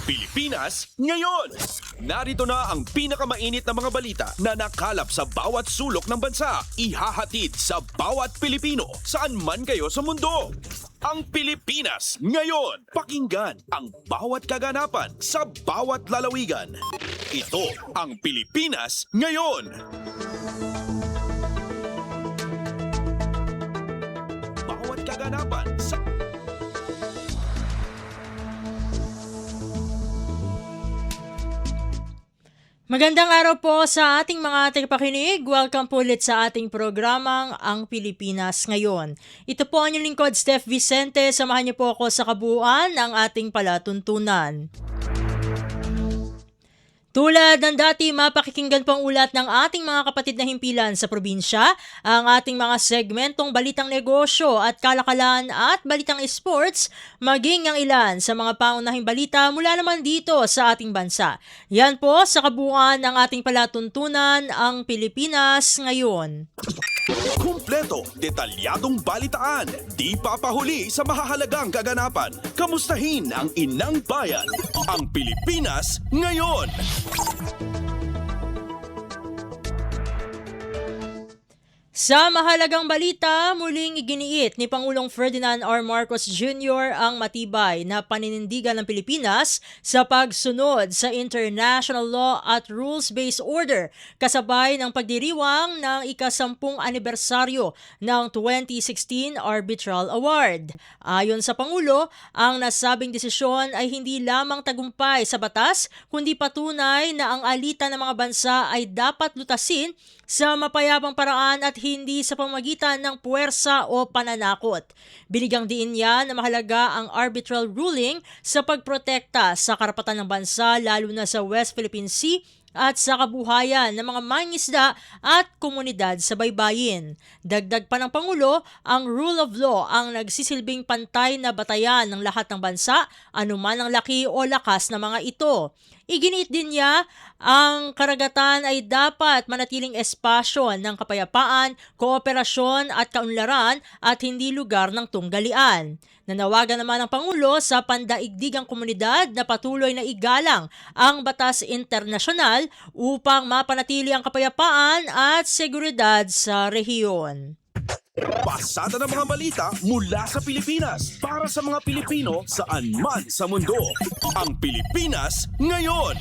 Pilipinas ngayon! Narito na ang pinakamainit na mga balita na nakalap sa bawat sulok ng bansa. Ihahatid sa bawat Pilipino saan man kayo sa mundo. Ang Pilipinas ngayon! Pakinggan ang bawat kaganapan sa bawat lalawigan. Ito ang Pilipinas ngayon! Bawat kaganapan sa Magandang araw po sa ating mga tagapakinig. Welcome po ulit sa ating programang Ang Pilipinas Ngayon. Ito po ang inyong lingkod, Steph Vicente. Samahan niyo po ako sa kabuuan ng ating palatuntunan. Tulad ng dati, mapakikinggan po ang ulat ng ating mga kapatid na himpilan sa probinsya, ang ating mga segmentong balitang negosyo at kalakalan at balitang sports, maging ang ilan sa mga pangunahing balita mula naman dito sa ating bansa. Yan po sa kabuuan ng ating palatuntunan, ang Pilipinas Ngayon. kumpleto, detalyadong balitaan. Di papahuli sa mahahalagang kaganapan. Kamustahin ang inang bayan. Ang Pilipinas ngayon. Sa mahalagang balita, muling iginiit ni Pangulong Ferdinand R. Marcos Jr. ang matibay na paninindigan ng Pilipinas sa pagsunod sa international law at rules-based order kasabay ng pagdiriwang ng ika-10 anibersaryo ng 2016 Arbitral Award. Ayon sa Pangulo, ang nasabing desisyon ay hindi lamang tagumpay sa batas kundi patunay na ang alitan ng mga bansa ay dapat lutasin sa mapayapang paraan at hindi sa pamamagitan ng puwersa o pananakot. Binigyang diin niya na mahalaga ang arbitral ruling sa pagprotekta sa karapatan ng bansa lalo na sa West Philippine Sea at sa kabuhayan ng mga mangingisda at komunidad sa baybayin. Dagdag pa ng Pangulo, ang rule of law ang nagsisilbing pantay na batayan ng lahat ng bansa, anuman ang laki o lakas ng mga ito. Iginiit din niya, ang karagatan ay dapat manatiling espasyo ng kapayapaan, kooperasyon at kaunlaran at hindi lugar ng tunggalian. Nanawagan naman ang Pangulo sa pandaigdigang komunidad na patuloy na igalang ang batas internasyonal upang mapanatili ang kapayapaan at seguridad sa rehiyon. Pasada ng mga balita mula sa Pilipinas para sa mga Pilipino saan man sa mundo. Ang Pilipinas ngayon.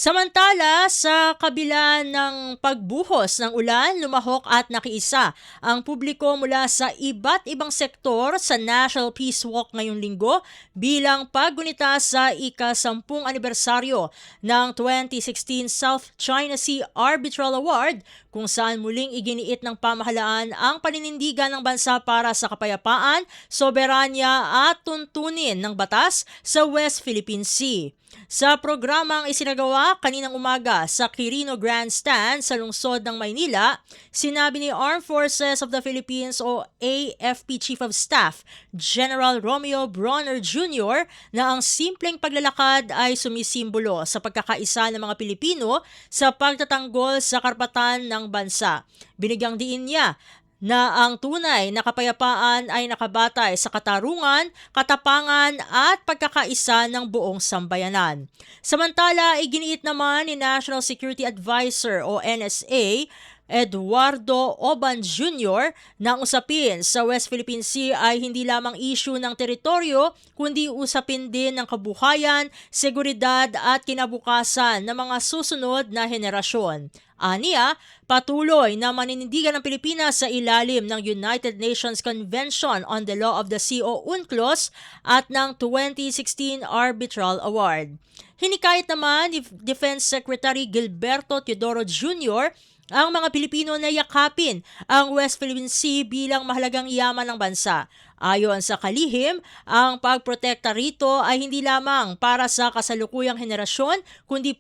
Samantala, sa kabila ng pagbuhos ng ulan, lumahok at nakiisa ang publiko mula sa iba't ibang sektor sa National Peace Walk ngayong linggo bilang paggunita sa ika-10 anibersaryo ng 2016 South China Sea Arbitral Award kung saan muling iginiit ng pamahalaan ang paninindigan ng bansa para sa kapayapaan, soberanya at tuntunin ng batas sa West Philippine Sea. Sa programang isinagawa kaninang umaga sa Quirino Grandstand sa lungsod ng Maynila, sinabi ni Armed Forces of the Philippines o AFP Chief of Staff General Romeo Bronner Jr. na ang simpleng paglalakad ay sumisimbolo sa pagkakaisa ng mga Pilipino sa pagtatanggol sa karapatan ng bansa. Binigyang diin niya na ang tunay na kapayapaan ay nakabatay sa katarungan, katapangan at pagkakaisa ng buong sambayanan. Samantala, iginiit naman ni National Security Advisor o NSA Eduardo Oban Jr. na ang usapin sa West Philippine Sea ay hindi lamang issue ng teritoryo kundi usapin din ng kabuhayan, seguridad at kinabukasan ng mga susunod na henerasyon. Aniya, patuloy na maninindigan ng Pilipinas sa ilalim ng United Nations Convention on the Law of the Sea o UNCLOS at ng 2016 Arbitral Award. Hinikayat naman ni Defense Secretary Gilberto Teodoro Jr. ang mga Pilipino na yakapin ang West Philippine Sea bilang mahalagang yaman ng bansa. Ayon sa kalihim, ang pagprotekta rito ay hindi lamang para sa kasalukuyang henerasyon kundi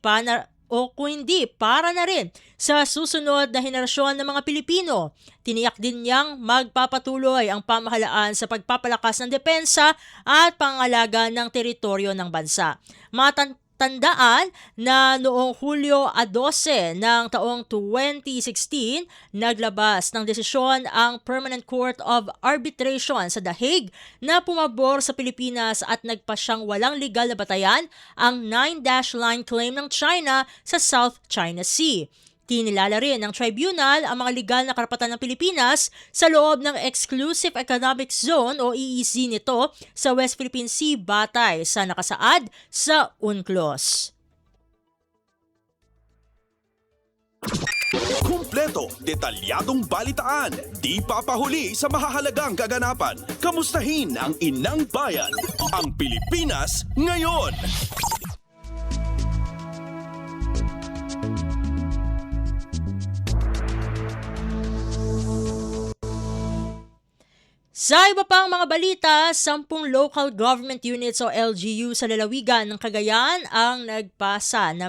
para na rin sa susunod na henerasyon ng mga Pilipino. Tiniyak din niyang magpapatuloy ang pamahalaan sa pagpapalakas ng depensa at pangalaga ng teritoryo ng bansa. matatandaan na noong Hulyo 12 ng taong 2016, naglabas ng desisyon ang Permanent Court of Arbitration sa The Hague na pumabor sa Pilipinas at nagpasyang walang legal na batayan ang 9-dash line claim ng China sa South China Sea. Kinilala rin ng tribunal ang mga legal na karapatan ng Pilipinas sa loob ng Exclusive Economic Zone o EEZ nito sa West Philippine Sea batay sa nakasaad sa UNCLOS. Kumpleto, detalyadong balitaan, di papahuli sa mahahalagang kaganapan. Kamustahin ang inang bayan, ang Pilipinas ngayon. Sa iba pang mga balita, 10 local government units o LGU sa lalawigan ng Cagayan ang nagpasa ng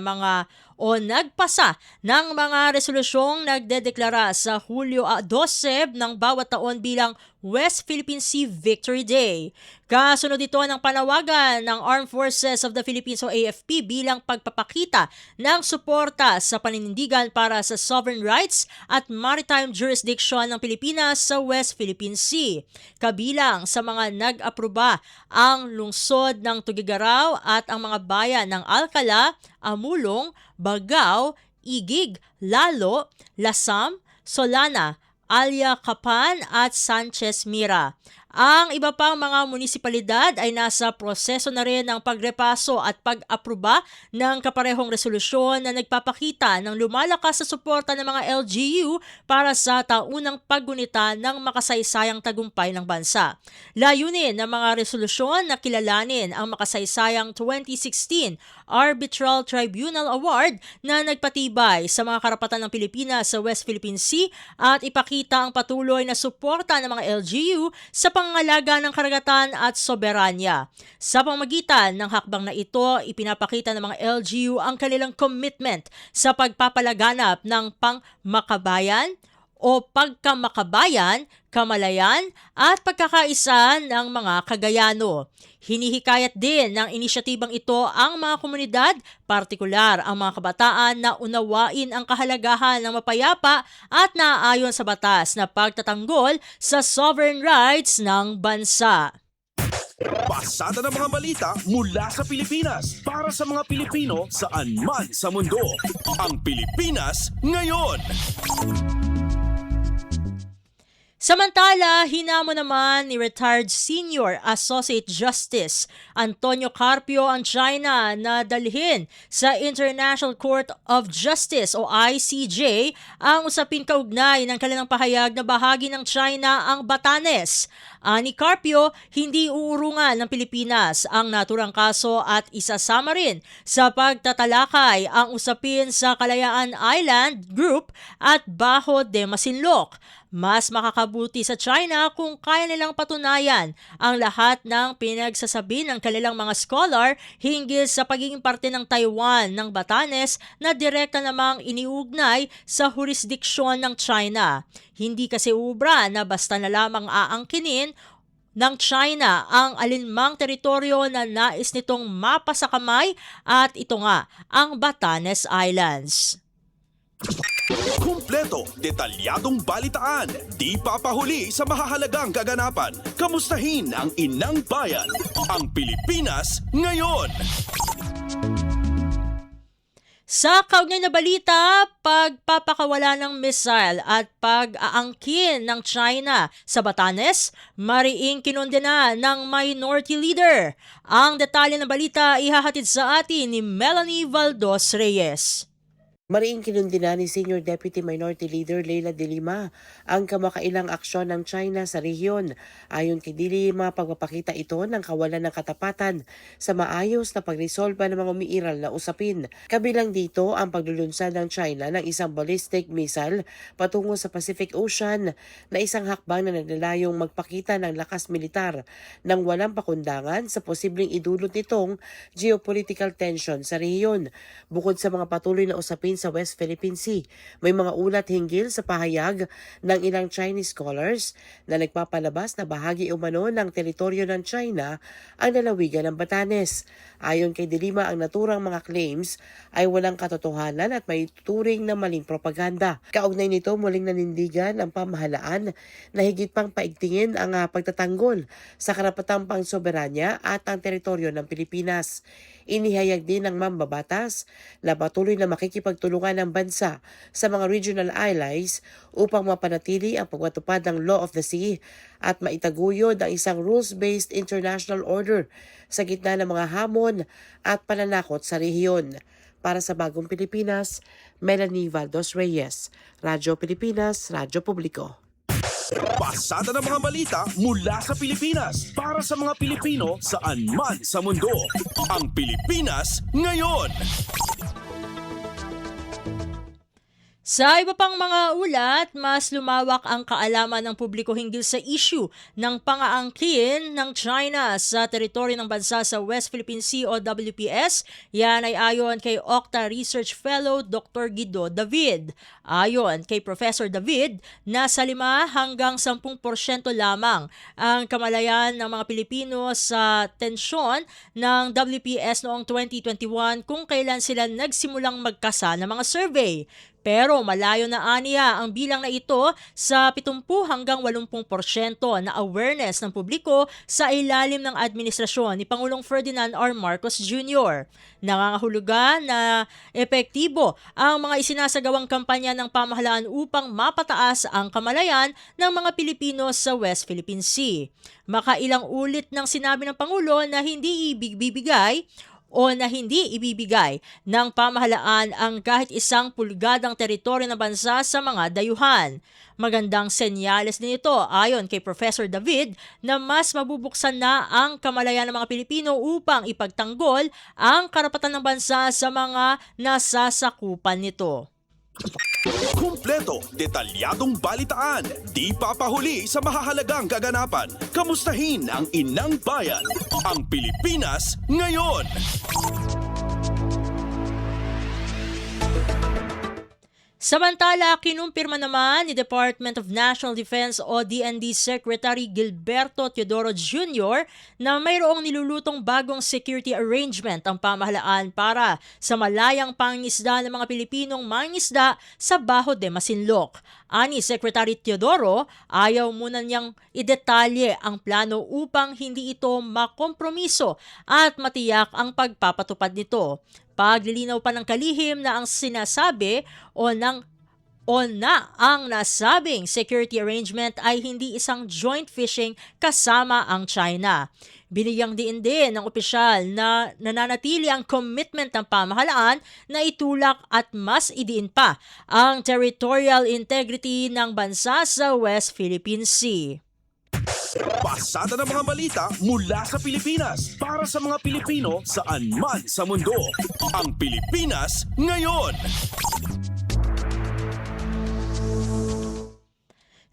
mga resolusyong nagdedeklara sa Hulyo 12 ng bawat taon bilang West Philippine Sea Victory Day. Kasunod ito ng panawagan ng Armed Forces of the Philippines o AFP bilang pagpapakita ng suporta sa paninindigan para sa sovereign rights at maritime jurisdiction ng Pilipinas sa West Philippine Sea. Kabilang sa mga nag-aproba ang lungsod ng Tuguegarao at ang mga bayan ng Alcala, Amulong, Bagao, Igig, Lalo, Lasam, Solana, Alia Capan at Sanchez Mira. Ang iba pang mga munisipalidad ay nasa proseso na rin ng pagrepaso at pag-aproba ng kaparehong resolusyon na nagpapakita ng lumalakas sa suporta ng mga LGU para sa taunang paggunita ng makasaysayang tagumpay ng bansa. Layunin ng mga resolusyon na kilalanin ang makasaysayang 2016 Arbitral Tribunal Award na nagpatibay sa mga karapatan ng Pilipinas sa West Philippine Sea at ipakita ang patuloy na suporta ng mga LGU sa pangangalaga ng karagatan at soberanya. Sa pamamagitan ng hakbang na ito, ipinapakita ng mga LGU ang kanilang commitment sa pagpapalaganap ng pangmakabayan o pagkamakabayan, kamalayan at pagkakaisa ng mga Cagayano. Hinihikayat din ng inisyatibang ito ang mga komunidad, partikular ang mga kabataan na unawain ang kahalagahan ng mapayapa at naaayon sa batas na pagtatanggol sa sovereign rights ng bansa. Pasada ng mga balita mula sa Pilipinas para sa mga Pilipino saan man sa mundo. Ang Pilipinas ngayon. Samantala, hinamo naman ni retired Senior Associate Justice Antonio Carpio ang China na dalhin sa International Court of Justice o ICJ ang usapin kaugnay ng kanilang pahayag na bahagi ng China ang Batanes. Ani Carpio, hindi uurungan ng Pilipinas ang naturang kaso at isasama rin sa pagtatalakay ang usapin sa Kalayaan Island Group at Bajo de Masinloc. Mas makakabuti sa China kung kaya nilang patunayan ang lahat ng pinagsasabi ng kanilang mga scholar hinggil sa pagiging parte ng Taiwan ng Batanes na direkta namang iniugnay sa jurisdiksyon ng China. Hindi kasi ubra na basta na lamang aangkinin ng China ang alinmang teritoryo na nais nitong mapasakamay at ito nga ang Batanes Islands. Kumpleto, detalyadong balitaan, di papahuli sa mahahalagang kaganapan. Kamustahin ang inang bayan, ang Pilipinas ngayon. Sa kaugnay na balita, pagpapakawala ng missile at pag-aangkin ng China sa Batanes, mariing kinondena ng minority leader. Ang detalye ng balita ihahatid sa atin ni Melanie Valdos Reyes. Mariing kinundina ni Senior Deputy Minority Leader Leila de Lima ang kamakailang aksyon ng China sa rehiyon. Ayon kay de Lima, pagpapakita ito ng kawalan ng katapatan sa maayos na pagresolba ng mga umiiral na usapin. Kabilang dito ang paglulunsad ng China ng isang ballistic missile patungo sa Pacific Ocean na isang hakbang na naglalayong magpakita ng lakas militar ng walang pakundangan sa posibleng idulot nitong geopolitical tension sa rehiyon. Bukod sa mga patuloy na usapin sa West Philippine Sea. May mga ulat hinggil sa pahayag ng ilang Chinese scholars na nagpapalabas na bahagi umano ng teritoryo ng China ang lalawigan ng Batanes. Ayon kay De Lima, ang naturang mga claims ay walang katotohanan at may turing na maling propaganda. Kaugnay nito, muling nanindigan ang pamahalaan na higit pang paigtingin ang pagtatanggol sa karapatang pangsoberanya at ang teritoryo ng Pilipinas. Inihayag din ng mambabatas na patuloy na makikipagtulungan ng bansa sa mga regional allies upang mapanatili ang pagpatupad ng Law of the Sea at maitaguyod ang isang rules-based international order sa gitna ng mga hamon at pananakot sa rehiyon. Para sa Bagong Pilipinas, Melanie Valdos Reyes, Radyo Pilipinas, Radyo Publiko. Pasada ng mga balita mula sa Pilipinas para sa mga Pilipino saan man sa mundo. Ang Pilipinas ngayon. Sa iba pang mga ulat, mas lumawak ang kaalaman ng publiko hinggil sa issue ng pang-aangkin ng China sa teritoryo ng bansa sa West Philippine Sea o WPS. Yan ay ayon kay Okta Research Fellow Dr. Guido David. Ayon kay Professor David, nasa 5 hanggang 10% lamang ang kamalayan ng mga Pilipino sa tensyon ng WPS noong 2021 kung kailan sila nagsimulang magkasa ng mga survey. Pero malayo na aniya ang bilang na ito sa 70 hanggang 80% na awareness ng publiko sa ilalim ng administrasyon ni Pangulong Ferdinand R. Marcos Jr. Nangangahulugan na epektibo ang mga isinasagawang kampanya ng pamahalaan upang mapataas ang kamalayan ng mga Pilipino sa West Philippine Sea. Makailang ulit ng sinabi ng Pangulo na hindi ibibigay ng pamahalaan ang kahit 1 pulgadang teritoryo ng bansa sa mga dayuhan. Magandang senyales din ito ayon kay Professor David na mas mabubuksan na ang kamalayan ng mga Pilipino upang ipagtanggol ang karapatan ng bansa sa mga nasasakupan nito. Kumpleto, detalyadong balitaan, di papahuli sa mahahalagang kaganapan. Kamustahin ang inang bayan, ang Pilipinas ngayon. Samantala, kinumpirma naman ni Department of National Defense o DND Secretary Gilberto Teodoro Jr. na mayroong nilulutong bagong security arrangement ang pamahalaan para sa malayang pangingisda ng mga Pilipinong mangingisda sa Baho de Masinloc. Ani Secretary Teodoro, ayaw muna niyang idetalye ang plano upang hindi ito makompromiso at matiyak ang pagpapatupad nito. Paglilinaw pa ng kalihim na ang sinasabi o na ang nasabing security arrangement ay hindi isang joint fishing kasama ang China. Binigyang diin din ng opisyal na nananatili ang commitment ng pamahalaan na itulak at mas idiin pa ang territorial integrity ng bansa sa West Philippine Sea. Pasada ng mga balita mula sa Pilipinas para sa mga Pilipino saan man sa mundo. Ang Pilipinas ngayon.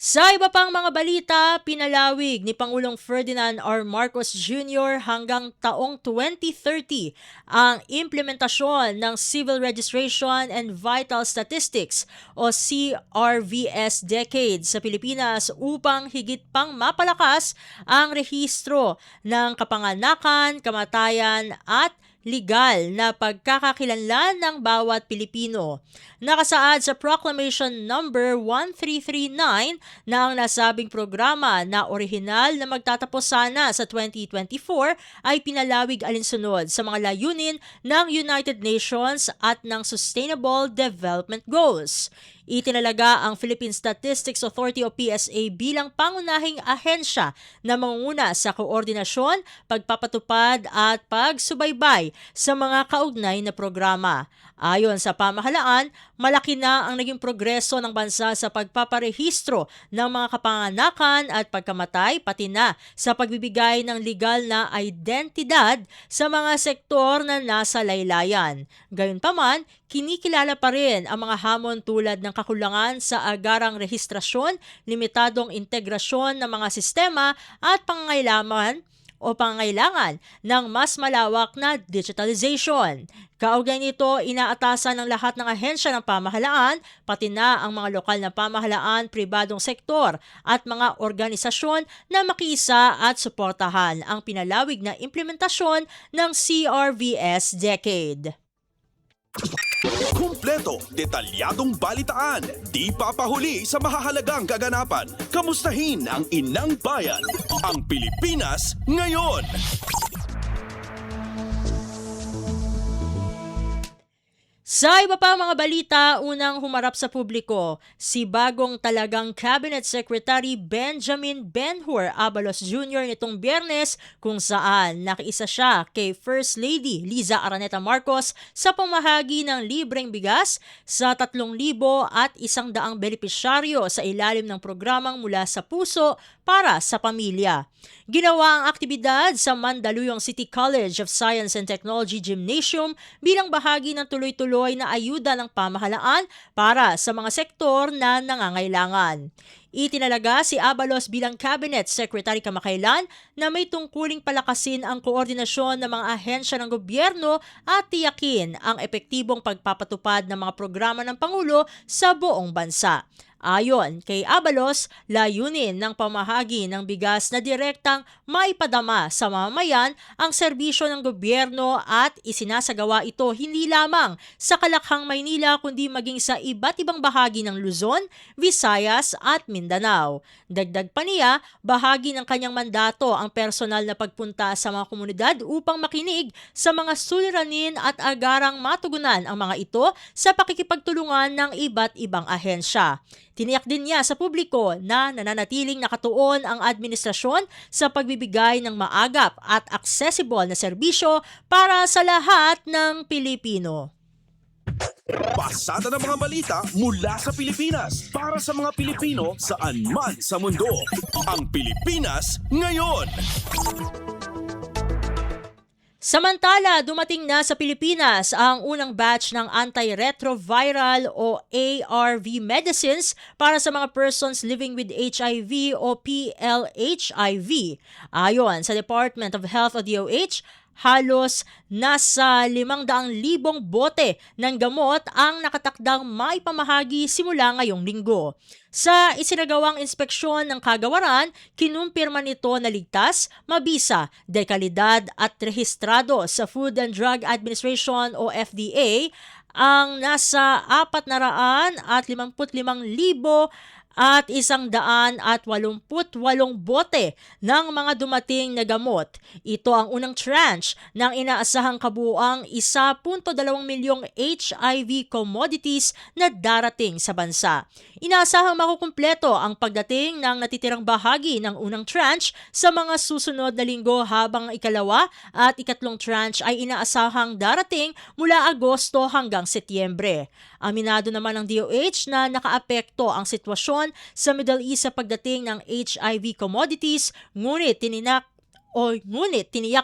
Sa iba pang mga balita, pinalawig ni Pangulong Ferdinand R. Marcos Jr. hanggang taong 2030 ang implementasyon ng Civil Registration and Vital Statistics o CRVS Decade sa Pilipinas upang higit pang mapalakas ang rehistro ng kapanganakan, kamatayan at legal na pagkakakilanlan ng bawat Pilipino. Nakasaad sa Proclamation Number 1339 na ang nasabing programa na orihinal na magtatapos sana sa 2024 ay pinalawig alinsunod sa mga layunin ng United Nations at ng Sustainable Development Goals. Itinalaga ang Philippine Statistics Authority o PSA bilang pangunahing ahensya na mangunguna sa koordinasyon, pagpapatupad at pagsubaybay sa mga kaugnay na programa. Ayon sa pamahalaan, malaki na ang naging progreso ng bansa sa pagpaparehistro ng mga kapanganakan at pagkamatay pati na sa pagbibigay ng legal na identidad sa mga sektor na nasa laylayan. Gayunpaman, kinikilala pa rin ang mga hamon tulad ng kakulangan sa agarang rehistrasyon, limitadong integrasyon ng mga sistema at pangangailangan o pangangailangan ng mas malawak na digitalization. Kaugnay nito, inaatasan ng lahat ng ahensya ng pamahalaan, pati na ang mga lokal na pamahalaan, pribadong sektor at mga organisasyon na makiisa at suportahan ang pinalawig na implementasyon ng CRVS Decade. Kumpleto, detalyadong balitaan, di papahuli sa mahahalagang kaganapan. Kamustahin ang inang bayan, ang Pilipinas ngayon. Sa iba pa mga balita, unang humarap sa publiko, si bagong talagang Cabinet Secretary Benjamin Ben-Hur Abalos Jr. nitong Biyernes kung saan nakiisa siya kay First Lady Liza Araneta Marcos sa pamahagi ng libreng bigas sa 3,100 benepisyaryo sa ilalim ng programang Mula sa Puso para sa Pamilya. Ginawa ang aktibidad sa Mandaluyong City College of Science and Technology Gymnasium bilang bahagi ng tuloy-tuloy na ayuda ng pamahalaan para sa mga sektor na nangangailangan. Itinalaga si Abalos bilang Cabinet Secretary kamakailan na may tungkuling palakasin ang koordinasyon ng mga ahensya ng gobyerno at tiyakin ang epektibong pagpapatupad ng mga programa ng Pangulo sa buong bansa. Ayon kay Abalos, layunin ng pamahagi ng bigas na direktang maipadama sa mamamayan ang serbisyo ng gobyerno at isinasagawa ito hindi lamang sa Kalakhang, Maynila kundi maging sa iba't ibang bahagi ng Luzon, Visayas at Mindanao. Dagdag pa niya, bahagi ng kanyang mandato ang personal na pagpunta sa mga komunidad upang makinig sa mga suliranin at agarang matugunan ang mga ito sa pakikipagtulungan ng iba't ibang ahensya. Tiniyak din niya sa publiko na nananatiling nakatuon ang administrasyon sa pagbibigay ng maagap at accessible na serbisyo para sa lahat ng Pilipino. Pasada ng mga balita mula sa Pilipinas para sa mga Pilipino saan man sa mundo. Ang Pilipinas ngayon. Samantala, dumating na sa Pilipinas ang unang batch ng antiretroviral o ARV medicines para sa mga persons living with HIV o PLHIV. Ayon sa Department of Health o DOH, halos nasa 500,000 bote ng gamot ang nakatakdang maipamahagi simula ngayong linggo. Sa isinagawang inspeksyon ng kagawaran, kinumpirma nito na ligtas, mabisa, dekalidad at rehistrado sa Food and Drug Administration o FDA ang nasa 455,000 at 188 bote ng mga dumating na gamot. Ito ang unang tranche ng inaasahang kabuuang 1.2 milyong HIV commodities na darating sa bansa. Inaasahang makukumpleto ang pagdating ng natitirang bahagi ng unang tranche sa mga susunod na linggo habang ang ikalawa at ikatlong tranche ay inaasahang darating mula Agosto hanggang Setyembre. Aminado naman ng DOH na nakaapekto ang sitwasyon sa Middle East sa pagdating ng HIV commodities, ngunit tiniyak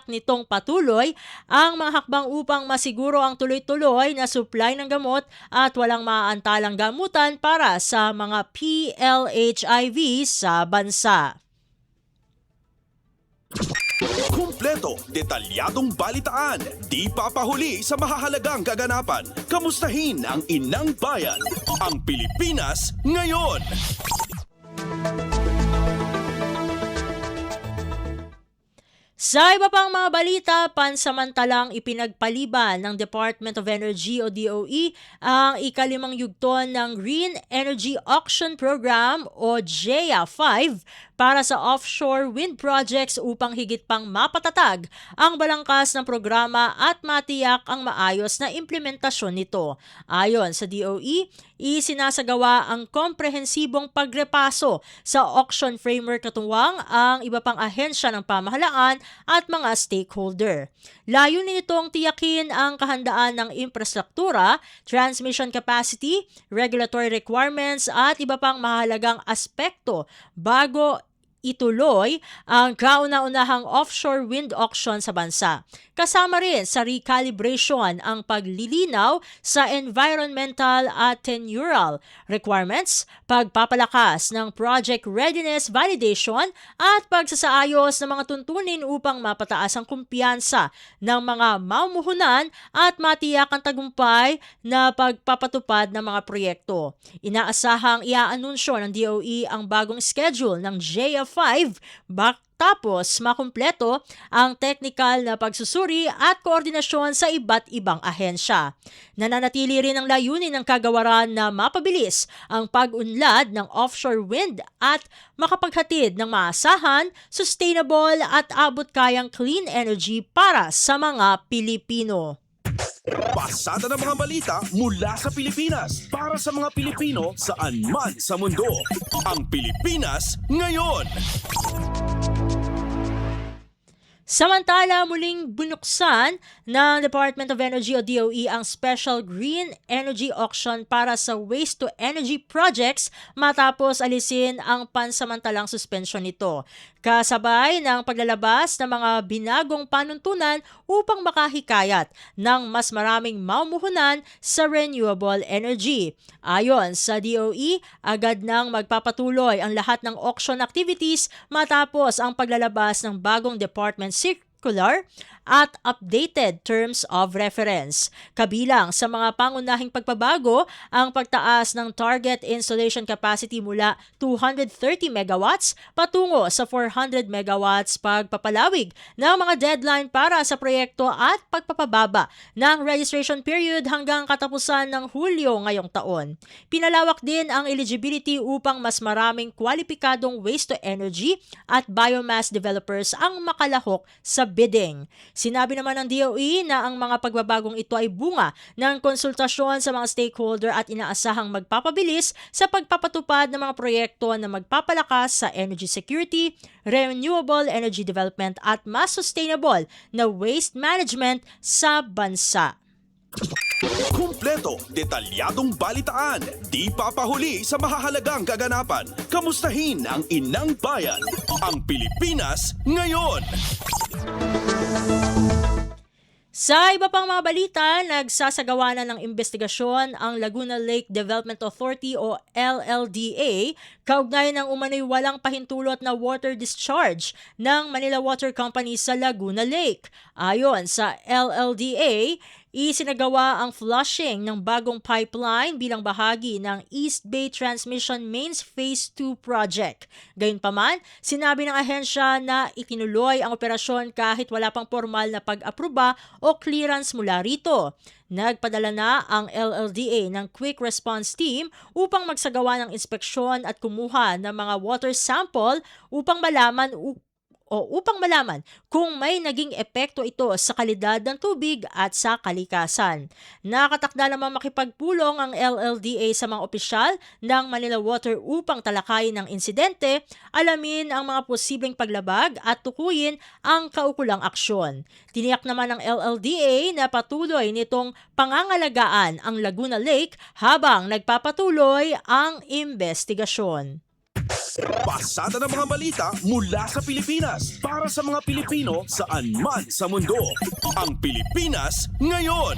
nitong patuloy ang mga hakbang upang masiguro ang tuloy-tuloy na supply ng gamot at walang maaantalang gamutan para sa mga PLHIV sa bansa. Kumpleto, detalyadong balitaan, di papahuli sa mahahalagang kaganapan. Kamustahin ang inang bayan, ang Pilipinas ngayon. Sa iba pang mga balita, pansamantalang ipinagpaliban ng Department of Energy o DOE ang ikalimang yugton ng Green Energy Auction Program o GEA-5 para sa offshore wind projects upang higit pang mapatatag ang balangkas ng programa at matiyak ang maayos na implementasyon nito. Ayon sa DOE, isinasagawa ang komprehensibong pagrepaso sa auction framework katuwang ang iba pang ahensya ng pamahalaan at mga stakeholder. Layunin nitong tiyakin ang kahandaan ng infrastruktura, transmission capacity, regulatory requirements at iba pang mahalagang aspekto bago ituloy ang kauna-unahang offshore wind auction sa bansa. Kasama rin sa recalibration ang paglilinaw sa environmental at tenural requirements, pagpapalakas ng project readiness validation at pagsasaayos ng mga tuntunin upang mapataas ang kumpiyansa ng mga mamumuhunan at matiyak ang tagumpay na pagpapatupad ng mga proyekto. Inaasahang iaanunsyo ng DOE ang bagong schedule ng JF5 tapos makumpleto ang technical na pagsusuri at koordinasyon sa iba't ibang ahensya. Nananatili rin ang layunin ng kagawaran na mapabilis ang pag-unlad ng offshore wind at makapaghatid ng maasahan, sustainable at abot-kayang clean energy para sa mga Pilipino. Pasada ng mga balita mula sa Pilipinas para sa mga Pilipino saan man sa mundo. Ang Pilipinas ngayon. Samantala, muling binuksan ng Department of Energy o DOE ang Special Green Energy Auction para sa waste-to-energy projects matapos alisin ang pansamantalang suspension nito. Kasabay ng paglalabas ng mga binagong panuntunan upang makahikayat ng mas maraming mamumuhunan sa renewable energy. Ayon sa DOE, agad nang magpapatuloy ang lahat ng auction activities matapos ang paglalabas ng bagong department circular at updated terms of reference. Kabilang sa mga pangunahing pagbabago ang pagtaas ng target installation capacity mula 230 megawatts patungo sa 400 megawatts, pagpapalawig ng mga deadline para sa proyekto at pagpapababa ng registration period hanggang katapusan ng Hulyo ngayong taon. Pinalawak din ang eligibility upang mas maraming kwalipikadong waste-to-energy at biomass developers ang makalahok sa bidding. Sinabi naman ng DOE na ang mga pagbabagong ito ay bunga ng konsultasyon sa mga stakeholder at inaasahang magpapabilis sa pagpapatupad ng mga proyekto na magpapalakas sa energy security, renewable energy development at mas sustainable na waste management sa bansa. Kumpleto, detalyadong balitaan, di papahuli sa mahahalagang kaganapan. Kamustahin ang inang bayan, ang Pilipinas ngayon. Sa iba pang mga balita, nagsasagawa na ng investigasyon ang Laguna Lake Development Authority o LLDA kaugnay ng umano'y walang pahintulot na water discharge ng Manila Water Company sa Laguna Lake. Ayon sa LLDA, isinagawa ang flushing ng bagong pipeline bilang bahagi ng East Bay Transmission Mains Phase 2 project. Gayunpaman, sinabi ng ahensya na itinuloy ang operasyon kahit wala pang formal na pag-aproba o clearance mula rito. Nagpadala na ang LLDA ng Quick Response Team upang magsagawa ng inspeksyon at kumuha ng mga water sample upang malaman kung may naging epekto ito sa kalidad ng tubig at sa kalikasan. Nakatakda namang makipagpulong ang LLDA sa mga opisyal ng Manila Water upang talakayin ang insidente, alamin ang mga posibleng paglabag at tukuyin ang kaukulang aksyon. Tiniyak naman ng LLDA na patuloy nitong pangangalagaan ang Laguna Lake habang nagpapatuloy ang investigasyon. Pasada ng mga balita mula sa Pilipinas para sa mga Pilipino saan man sa mundo. Ang Pilipinas ngayon.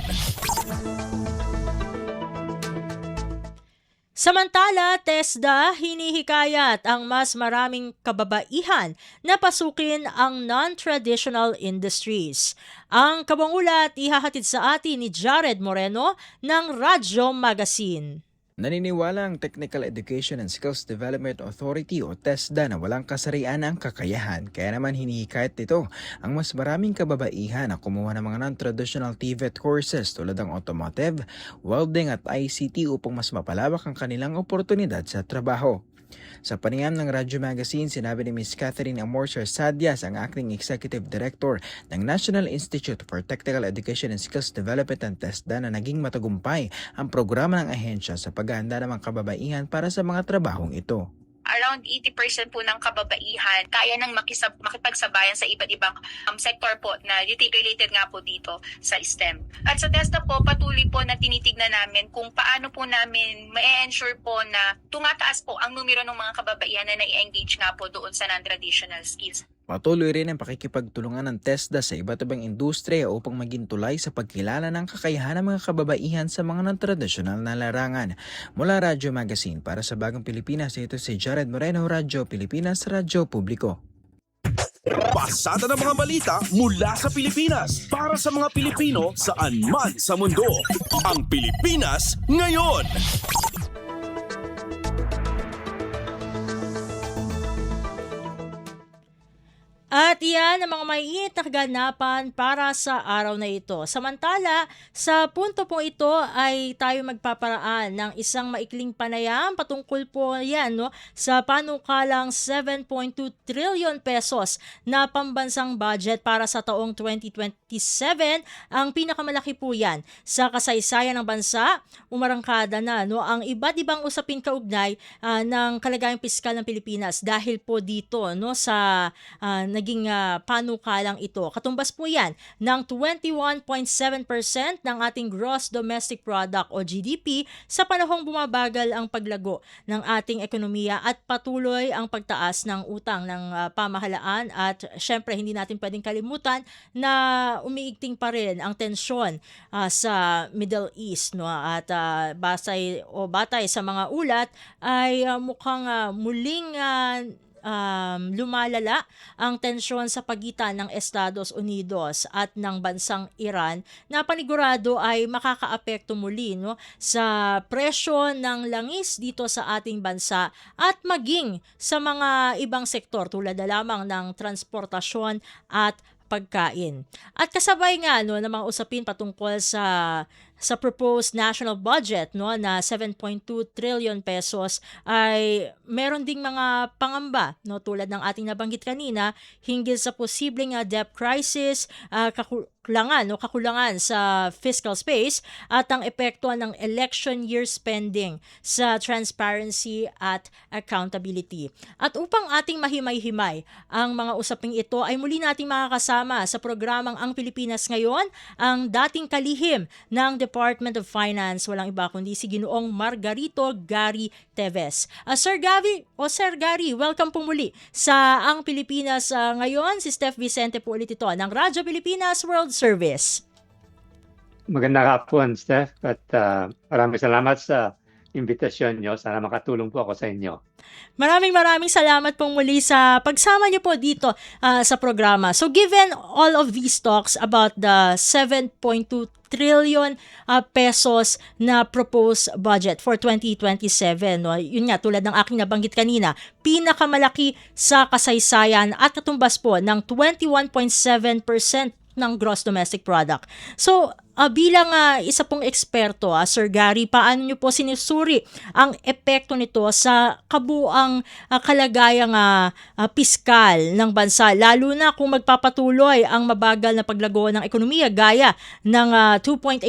Samantala, TESDA hinihikayat ang mas maraming kababaihan na pasukin ang non-traditional industries. Ang kabangulat ihahatid sa atin ni Jared Moreno ng Radyo Magazine. Naniniwala ang Technical Education and Skills Development Authority o TESDA na walang kasarian ang kakayahan, kaya naman hinihikayat nito ang mas maraming kababaihan na kumuha ng mga non-traditional TVET courses tulad ng automotive, welding at ICT upang mas mapalawak ang kanilang oportunidad sa trabaho. Sa panayam ng Radyo Magazine, sinabi ni Ms. Catherine Amorcia Sadias, ang Acting Executive Director ng National Institute for Technical Education and Skills Development and TESDA, na naging matagumpay ang programa ng ahensya sa paghahanda ng mga kababaihan para sa mga trabahong ito. around 80% po ng kababaihan kaya nang makipagsabayan sa iba't ibang sektor po na related nga po dito sa STEM. At sa TESDA po, patuloy po na tinitignan namin kung paano po namin ma-ensure po na tumataas po ang numero ng mga kababaihan na nai-engage nga po doon sa non-traditional skills. Patuloy rin ang pakikipagtulungan ng TESDA sa iba't ibang industriya upang maging tulay sa pagkilala ng kakayahan ng mga kababaihan sa mga non-tradisyonal na larangan. Mula Radyo Magazine, para sa Bagong Pilipinas, ito si Jared Moreno, Radyo Pilipinas, Radyo Publiko. Pasada ng mga balita mula sa Pilipinas para sa mga Pilipino saan man sa mundo. Ang Pilipinas ngayon. At iyan ang mga maiinit na kaganapan para sa araw na ito. Samantala, sa punto po ito ay tayo magpaparaan ng isang maikling panayam patungkol po yan sa panukalang 7.2 trillion pesos na pambansang budget para sa taong 2027. Ang pinakamalaki po yan sa kasaysayan ng bansa. Umarangkada na ang iba't ibang usapin kaugnay ng kalagayang piskal ng Pilipinas dahil po dito sa naging panukalang ito. Katumbas po yan ng 21.7% ng ating gross domestic product o GDP sa panahong bumabagal ang paglago ng ating ekonomiya at patuloy ang pagtaas ng utang ng pamahalaan at syempre hindi natin pwedeng kalimutan na umiigting pa rin ang tensyon sa Middle East at batay sa mga ulat ay mukhang muling lumalala ang tensyon sa pagitan ng Estados Unidos at ng bansang Iran na panigurado ay makakaapekto muli sa presyo ng langis dito sa ating bansa at maging sa mga ibang sektor tulad na lamang ng transportasyon at pagkain. At kasabay nga ng mga usapin patungkol sa proposed national budget na 7.2 trillion pesos ay meron ding mga pangamba tulad ng ating nabanggit kanina hinggil sa posibleng debt crisis, kakulangan sa fiscal space at ang epekto ng election year spending sa transparency at accountability. At upang ating mahimay-himay ang mga usaping ito ay muli nating makakasama sa programang Ang Pilipinas Ngayon ang dating kalihim ng Department of Finance, walang iba kundi si Ginoong Margarito Gary Teves. Sir Gary, welcome po muli sa Ang Pilipinas Ngayon. Si Steph Vicente po ulit ito ng Radyo Pilipinas World Service. Magandang hapon, Steph, at maraming salamat sa imbitasyon nyo. Sana makatulong po ako sa inyo. Maraming salamat pong muli sa pagsama niyo po dito sa programa. So given all of these talks about the 7.2 trillion pesos na proposed budget for 2027, yun nga tulad ng aking nabanggit kanina, pinakamalaki sa kasaysayan at katumbas po ng 21.7% ng gross domestic product. So, bilang isa pong eksperto, Sir Gary, paano niyo po sinusuri ang epekto nito sa kabuang kalagayang piskal ng bansa, lalo na kung magpapatuloy ang mabagal na paglago ng ekonomiya gaya ng 2.8%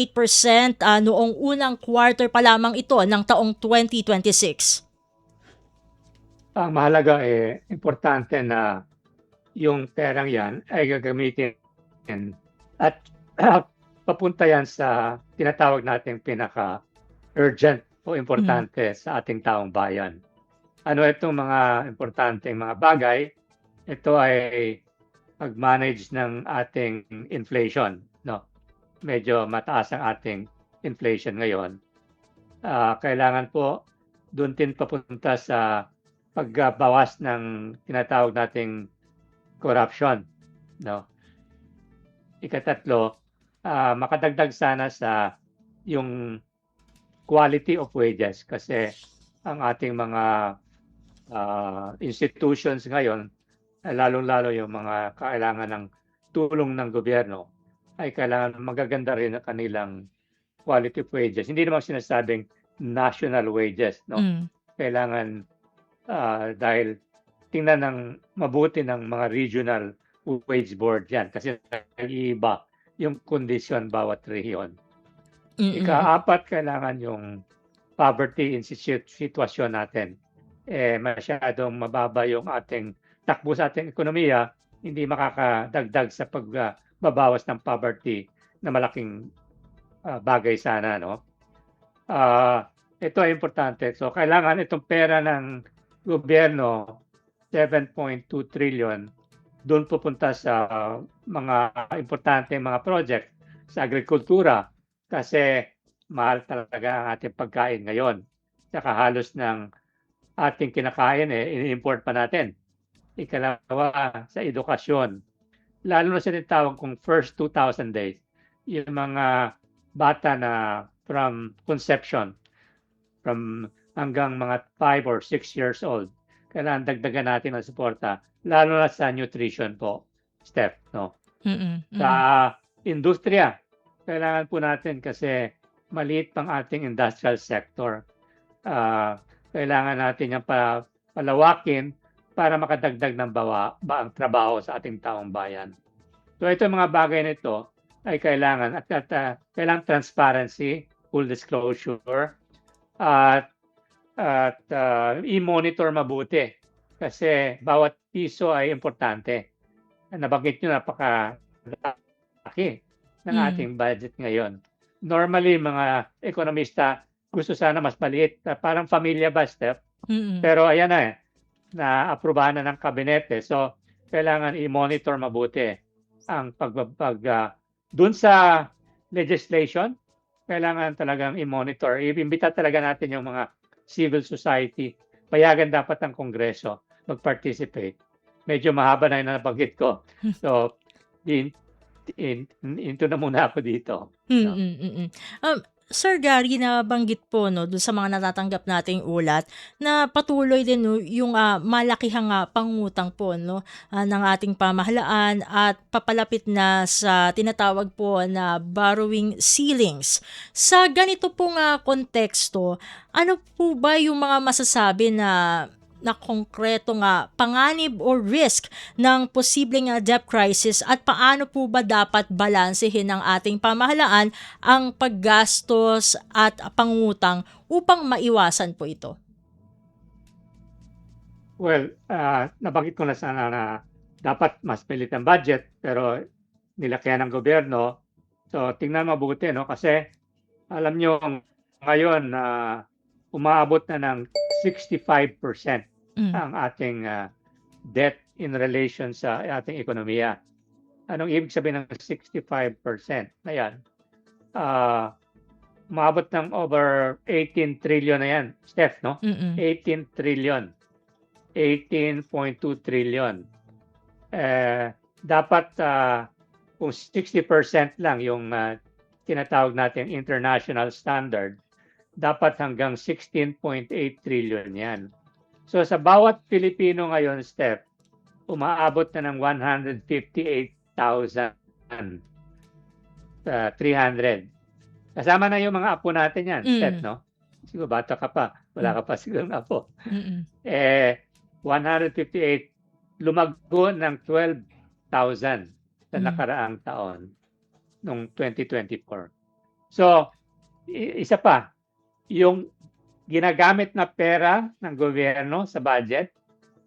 noong unang quarter pa lamang ito ng taong 2026? Ang mahalaga importante na yung perang yan ay gagamitin at papunta yan sa tinatawag nating pinaka-urgent o importante sa ating taong bayan. Ano itong mga importanteng mga bagay? Ito ay mag-manage ng ating inflation. Medyo mataas ang ating inflation ngayon. Kailangan po doon din papunta sa pagbawas ng tinatawag nating corruption. Ikatatlo, makadagdag sana sa yung quality of wages kasi ang ating mga institutions ngayon, lalong-lalo yung mga kailangan ng tulong ng gobyerno, ay kailangan magaganda rin ang kanilang quality of wages. Hindi naman sinasabing national wages. Kailangan dahil tingnan ng mabuti ng mga regional wage board yan kasi iba yung kondisyon bawat rehiyon. Ika-apat, kailangan yung poverty in sitwasyon natin masyadong mababa yung ating takbo sa ating ekonomiya, hindi makakadagdag sa pagbabawas ng poverty na malaking bagay sana, no? Ito ay importante. So kailangan itong pera ng gobyerno, 7.2 trillion, doon pupunta sa mga importante mga project sa agrikultura kasi mahal talaga ang ating pagkain ngayon. Saka halos ng ating kinakain ini-import pa natin. Ikalawa, sa edukasyon. Lalo na sa tinatawag kong first 2,000 days, yung mga bata na from conception, from hanggang mga 5 or 6 years old, kailangan dagdagan natin ang suporta, lalo na sa nutrition po, Steph, no? Sa industriya, kailangan po natin kasi maliit pang ating industrial sector. Kailangan natin yung palawakin para makadagdag ng ang trabaho sa ating taong bayan. So ito mga bagay nito ay kailangan kailangan transparency, full disclosure, at i-monitor mabuti kasi bawat piso ay importante. Nabanggit nyo napaka-laki ng ating budget ngayon. Normally, mga ekonomista gusto sana mas maliit, parang pamilya ba, Steph? Pero ayan na-aprobahan na ng kabinete. So, kailangan i-monitor mabuti ang dun sa legislation, kailangan talagang i-monitor. Iimbita talaga natin yung mga civil society. Payagan dapat ang Kongreso mag-participate. Medyo mahaba na yung nabanggit ko. So, into na muna ako dito. No? Sir Gary, nabanggit po no doon sa mga natatanggap nating ulat na patuloy din no yung malakihang pangutang po no ng ating pamahalaan at papalapit na sa tinatawag po na borrowing ceilings. Sa ganito pong konteksto, ano po ba yung mga masasabi na konkreto panganib or risk ng posibleng debt crisis at paano po ba dapat balansehin ng ating pamahalaan ang paggastos at pangutang upang maiwasan po ito? Well, nabanggit ko na sana na dapat mas pilit ang budget pero nilakyan ng gobyerno. So tingnan mabuti no kasi alam nyo ngayon umaabot na ng 65% ang ating debt in relation sa ating ekonomiya. Anong ibig sabihin ng 65% na yan? Umaabot ng over 18 trillion na yan, Steph, no? 18 trillion. 18.2 trillion. Dapat kung 60% lang yung tinatawag natin international standard, dapat hanggang 16.8 trillion yan. So sa bawat Pilipino ngayon, Steph, umaabot na ng 158,300. Kasama na yung mga apo natin yan, Steph, no? Siguro bata ka pa, wala ka pa siguro ng apo. 158, lumago ng 12,000 sa nakaraang taon, noong 2024. So, isa pa, yung ginagamit na pera ng gobyerno sa budget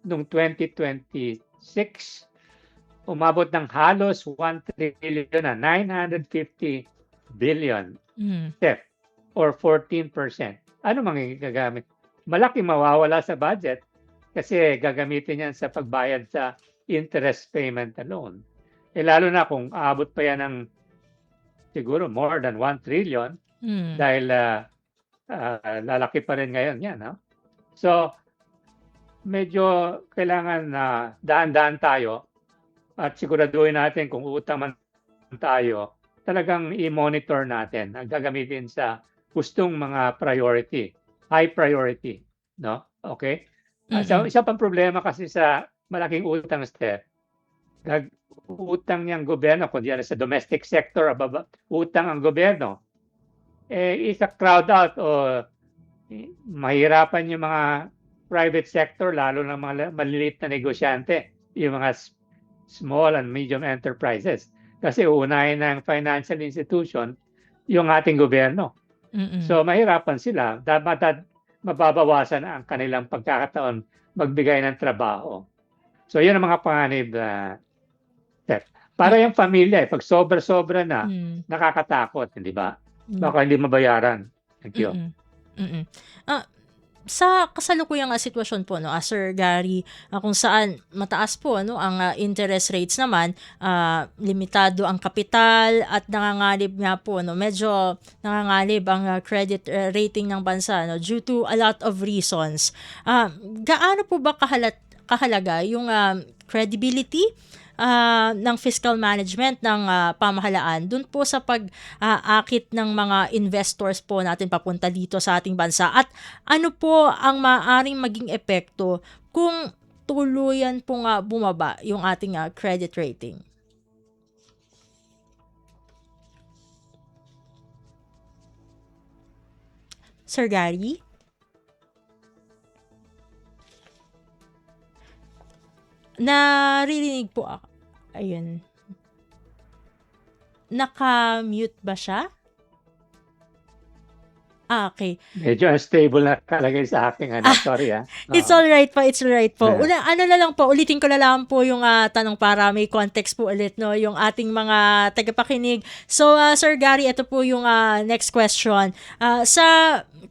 noong 2026, umabot ng halos 1 trillion na, 950 billion, Steph, or 14%. Ano gagamit? Malaking mawawala sa budget kasi gagamitin yan sa pagbayad sa interest payment alone. Lalo na kung aabot pa yan ng siguro more than 1 trillion dahil lalaki pa rin ngayon yan. No? So, medyo kailangan na daan-daan tayo at siguraduhin natin kung utang man tayo, talagang i-monitor natin ang gagamitin sa gustong mga priority, high priority. No? Okay? So, isa pang problema kasi sa malaking utang, Steph, utang niyang gobyerno, kundi sa domestic sector, utang ang gobyerno, isa crowd out o mahirapan yung mga private sector, lalo ng mga maliliit na negosyante, yung mga small and medium enterprises. Kasi uunahin ng financial institution yung ating gobyerno. So mahirapan sila. mababawasan ang kanilang pagkakataon magbigay ng trabaho. So yun ang mga panganib na step. Para yung pamilya, pag sobra-sobra na, Mm. nakakatakot, hindi ba? Mm. Baka hindi mabayaran. Thank you. Mm. Mm. Sa kasalukuyang sitwasyon po, no, Sir Gary, kung saan mataas po ano ang interest rates naman, limitado ang kapital at nanganganib nga po, no, medyo nanganganib ang credit rating ng bansa, no, due to a lot of reasons. Gaano po ba kahalaga yung credibility ng fiscal management ng pamahalaan dun po sa pag-akit ng mga investors po natin papunta dito sa ating bansa, at ano po ang maaaring maging epekto kung tuluyan po nga bumaba yung ating credit rating? Sir Gary? Naririnig po ako. Ayun. Naka-mute ba siya? Okay. Medyo unstable na kalagay sa aking sorry It's Oo. alright po, it's alright po. Yeah. Ano na lang po, ulitin ko na lang po yung tanong para may context po ulit, no, yung ating mga tagapakinig. So, Sir Gary, ito po yung next question. Sa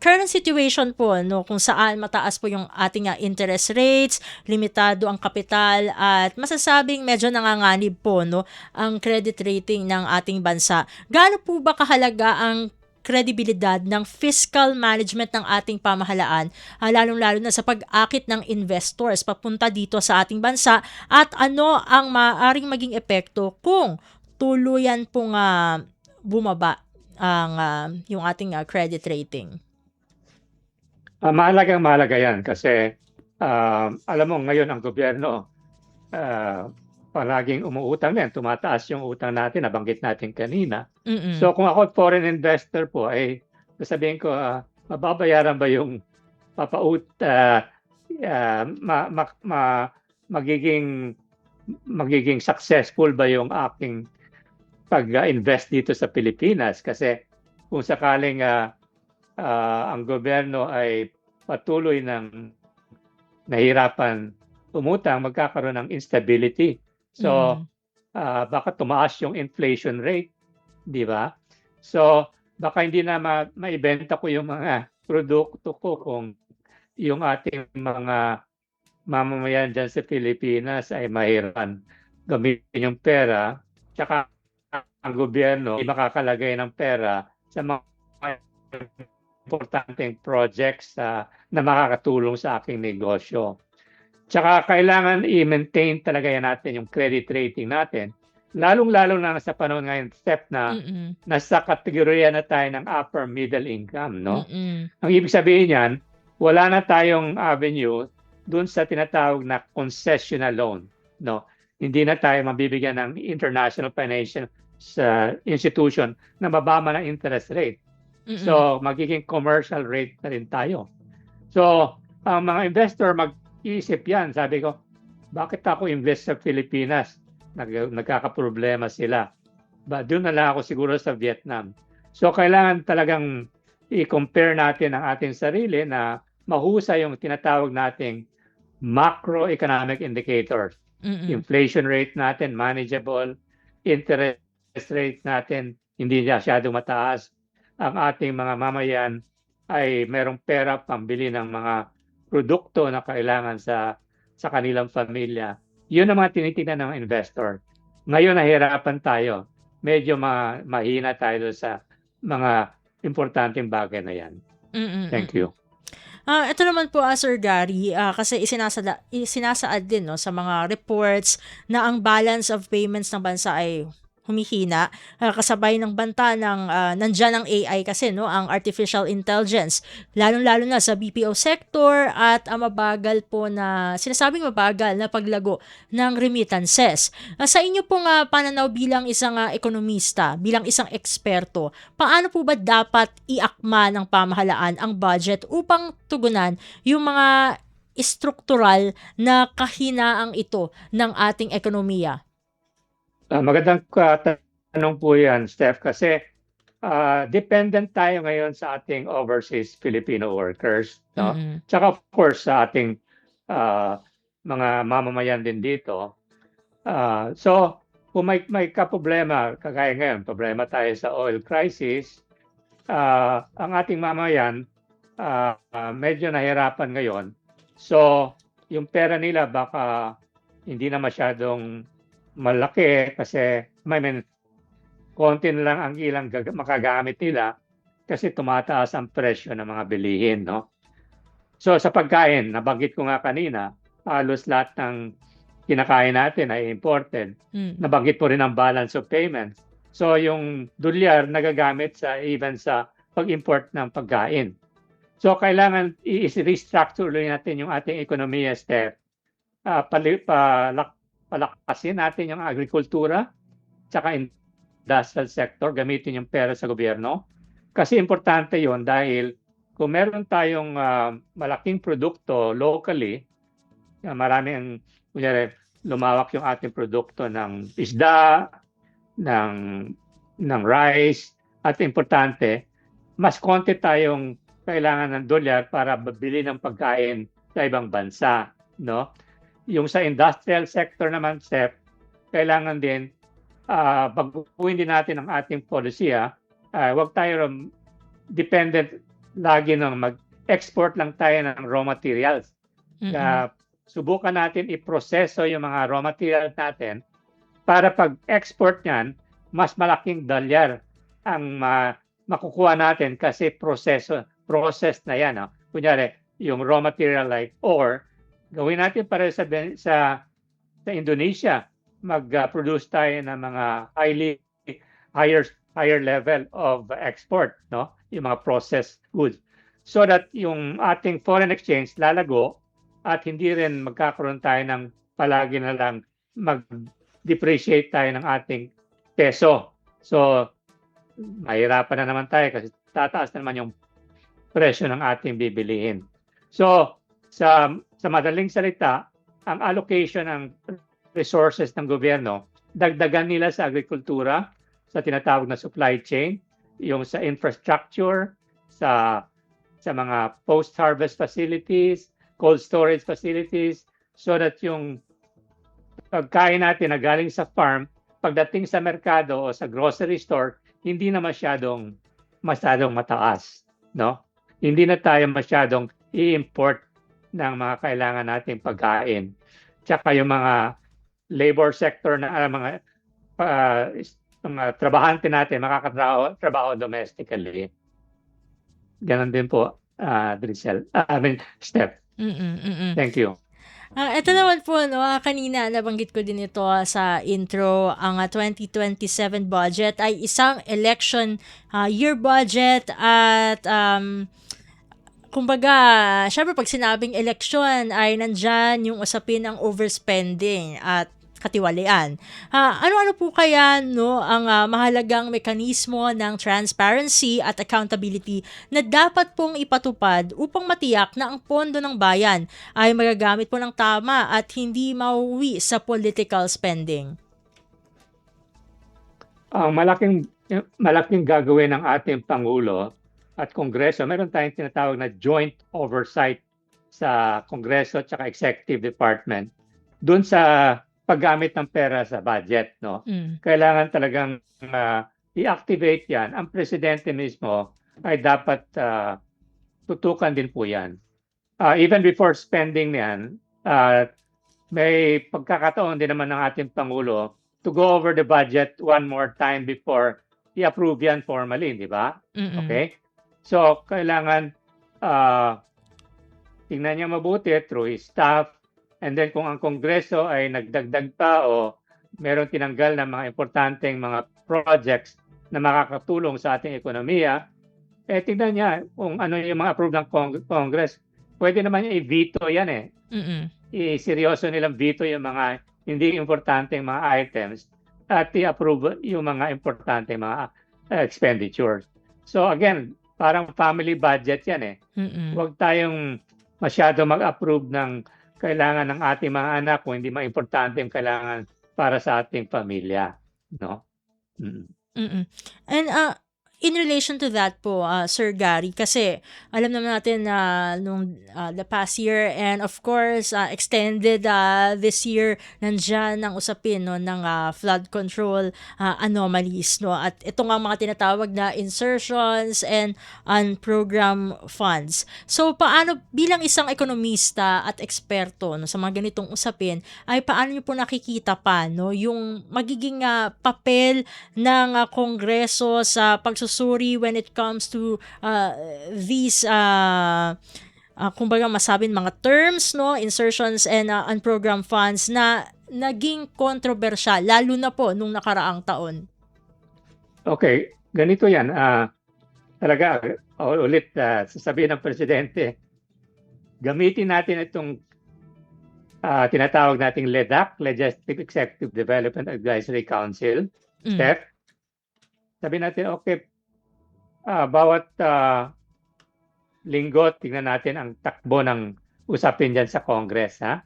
current situation po, no, kung saan mataas po yung ating interest rates, limitado ang kapital, at masasabing medyo nanganganib po, no, ang credit rating ng ating bansa. Gaano po ba kahalaga ang kredibilidad ng fiscal management ng ating pamahalaan, lalong-lalo na sa pag-akit ng investors papunta dito sa ating bansa, at ano ang maaaring maging epekto kung tuluyan pong bumaba ang yung ating credit rating? Mahalaga yan kasi alam mo ngayon ang gobyerno palaging umuutang din, tumataas yung utang natin, nabanggit natin kanina. Mm-mm. So kung ako foreign investor po, ay sasabihin ko, mababayaran ba yung magiging successful ba yung aking pag-invest dito sa Pilipinas? Kasi kung sakaling ang gobyerno ay patuloy ng nahirapan umutang, magkakaroon ng instability. So, baka tumaas yung inflation rate, di ba? So, baka hindi na maibenta ko yung mga produkto ko kung yung ating mga mamamayan dyan sa Pilipinas ay mahirapan gamitin yung pera, tsaka ang gobyerno ay makakalagay ng pera sa mga importanteng projects na makakatulong sa aking negosyo. Tsaka kailangan i-maintain talaga yan natin yung credit rating natin. Lalong-lalo na sa panahon ngayon, step na nasa kategorya na tayo ng upper middle income, no? Ang ibig sabihin niyan, wala na tayong avenue dun sa tinatawag na concessional loan, no? Hindi na tayo mabibigyan ng international financial institution na mababa na interest rate. So, magiging commercial rate na rin tayo. So, ang mga investor mag-iisip yan. Sabi ko, bakit ako invest sa Pilipinas? Nagkakaproblema sila. Doon na lang ako siguro sa Vietnam. So, kailangan talagang i-compare natin ang ating sarili na mahusay yung tinatawag nating macroeconomic indicators. Inflation rate natin, manageable. Interest rate natin, hindi masyado mataas. Ang ating mga mamayan ay merong pera pambili ng mga produkto na kailangan sa kanilang pamilya. Yun ang mga tinitingnan ng investor. Ngayon nahirapan tayo. Medyo mahina tayo sa mga importanteng bagay na yan. Thank you. Ito naman po, Sir Gary, kasi isinasaad din, no, sa mga reports na ang balance of payments ng bansa ay humihina, kasabay ng banta ng nandyan ang AI kasi, no, ang artificial intelligence, lalong-lalo na sa BPO sector, at mabagal po na, sinasabing mabagal na paglago ng remittances. Sa inyo pong pananaw bilang isang ekonomista, bilang isang eksperto, paano po ba dapat iakma ng pamahalaan ang budget upang tugunan yung mga struktural na kahinaang ito ng ating ekonomiya? Magandang tanong po yan, Steph, kasi dependent tayo ngayon sa ating overseas Filipino workers, no? Mm. Tsaka of course sa ating mga mamamayan din dito. So kung may kaproblema, kagaya ngayon, problema tayo sa oil crisis, ang ating mamamayan medyo nahirapan ngayon. So yung pera nila baka hindi na masyadong malaki kasi may konti na lang ang ilang makagamit nila kasi tumataas ang presyo ng mga bilihin, no? So sa pagkain, nabanggit ko nga kanina, halos lahat ng kinakain natin ay imported. Mm. Nabanggit po rin ang balance of payments. So yung dolyar nagagamit even sa pag-import ng pagkain. So kailangan i-restructure natin yung ating ekonomiya, Steph. Palakasin natin yung agrikultura tsaka industrial sector, gamitin yung pera sa gobyerno. Kasi importante yon dahil kung meron tayong malaking produkto locally, maraming, kunyari, lumawak yung ating produkto ng isda, ng rice, at importante, mas konti tayong kailangan ng dolyar para bili ng pagkain sa ibang bansa, no? Yung sa industrial sector naman, Steph, kailangan din baguhin din natin ang ating polisiya. Huwag tayo dependent lagi nang mag-export lang tayo ng raw materials. Subukan natin i-proseso yung mga raw materials natin para pag-export niyan, mas malaking dolyar ang makukuha natin kasi process na yan. No? Kunyari, yung raw material like ore, gawin natin para sa Indonesia, mag-produce tayo ng mga higher level of export, no? Yung mga processed goods. So that yung ating foreign exchange lalago at hindi rin magkakaroon tayo ng palagi na lang mag-depreciate tayo ng ating peso. So, mahirapan na naman tayo kasi tataas na naman yung presyo ng ating bibilihin. So, sa madaling salita, ang allocation ng resources ng gobyerno, dagdagan nila sa agrikultura, sa tinatawag na supply chain, yung sa infrastructure, sa mga post-harvest facilities, cold storage facilities, so that yung pagkain natin na galing sa farm, pagdating sa merkado o sa grocery store, hindi na masyadong mataas, no? Hindi na tayo masyadong i-import ng mga kailangan nating pagkain. Tsaka yung mga labor sector na mga trabahante natin makakatrabaho domestically. Ganon din po, Steph. Thank you. Ito naman po, no, kanina nabanggit ko din ito sa intro, ang 2027 budget ay isang election year budget at kumbaga, syempre pag sinabing election ay nandyan yung usapin ng overspending at katiwalian. Ano-ano po kaya ang mahalagang mekanismo ng transparency at accountability na dapat pong ipatupad upang matiyak na ang pondo ng bayan ay magagamit po ng tama at hindi mauwi sa political spending? Ang malaking gagawin ng ating Pangulo at Kongreso, meron tayong tinatawag na joint oversight sa Kongreso at saka Executive Department doon sa paggamit ng pera sa budget, no? Kailangan talagang i-activate 'yan. Ang presidente mismo ay dapat tutukan din po 'yan. Even before spending 'yan, may pagkakataon din naman ng ating Pangulo to go over the budget one more time before i-approve 'yan formally, di ba? Okay? So, kailangan tingnan niya mabuti through his staff. And then kung ang Kongreso ay nagdagdag pa o meron tinanggal ng mga importanteng mga projects na makakatulong sa ating ekonomiya, tingnan niya kung ano yung mga approved ng Congress. Pwede naman niya i-veto yan eh. I-seryoso nilang veto yung mga hindi importanteng mga items at i-approve yung mga importanteng mga expenditures. So again, parang family budget yan eh. Huwag tayong masyado mag-approve ng kailangan ng ating mga anak kung hindi maimportante yung kailangan para sa ating pamilya, no? And in relation to that po, Sir Gary, kasi alam naman natin na nung the past year and of course extended this year, nandyan ang usapin no, ng flood control anomalies. No? At ito nga mga tinatawag na insertions and unprogram funds. So paano bilang isang ekonomista at eksperto no, sa mga ganitong usapin, ay paano niyo po nakikita pa no, yung magiging papel ng Kongreso sa pagsusuri when it comes to these kumbaga masabing mga terms no, insertions and unprogrammed funds na naging kontrobersyal lalo na po nung nakaraang taon. Okay, ganito yan. Talaga, ulit, sasabihin ng Presidente, gamitin natin itong tinatawag nating LEDAC, Legislative Executive Development Advisory Council, STEP. Sabi natin, okay, bawat linggo, tingnan natin ang takbo ng usapin dyan sa Congress. Ha?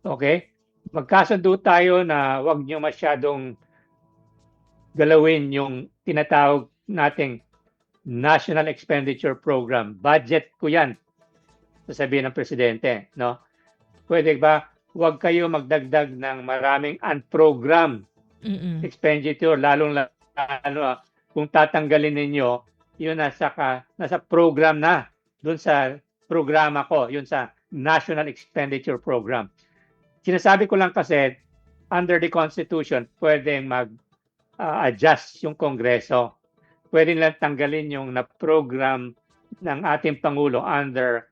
Okay? Magkasundo tayo na wag nyo masyadong galawin yung tinatawag nating National Expenditure Program. Budget ko yan, sasabihin ng Presidente. No? Pwede ba, wag kayo magdagdag ng maraming unprogrammed expenditure, lalong kung tatanggalin ninyo, yun nasa program na, dun sa programa ko, yun sa National Expenditure Program. Sinasabi ko lang kasi, under the Constitution, pwedeng mag-adjust yung Kongreso. Pwede nilang tanggalin yung na-program ng ating Pangulo under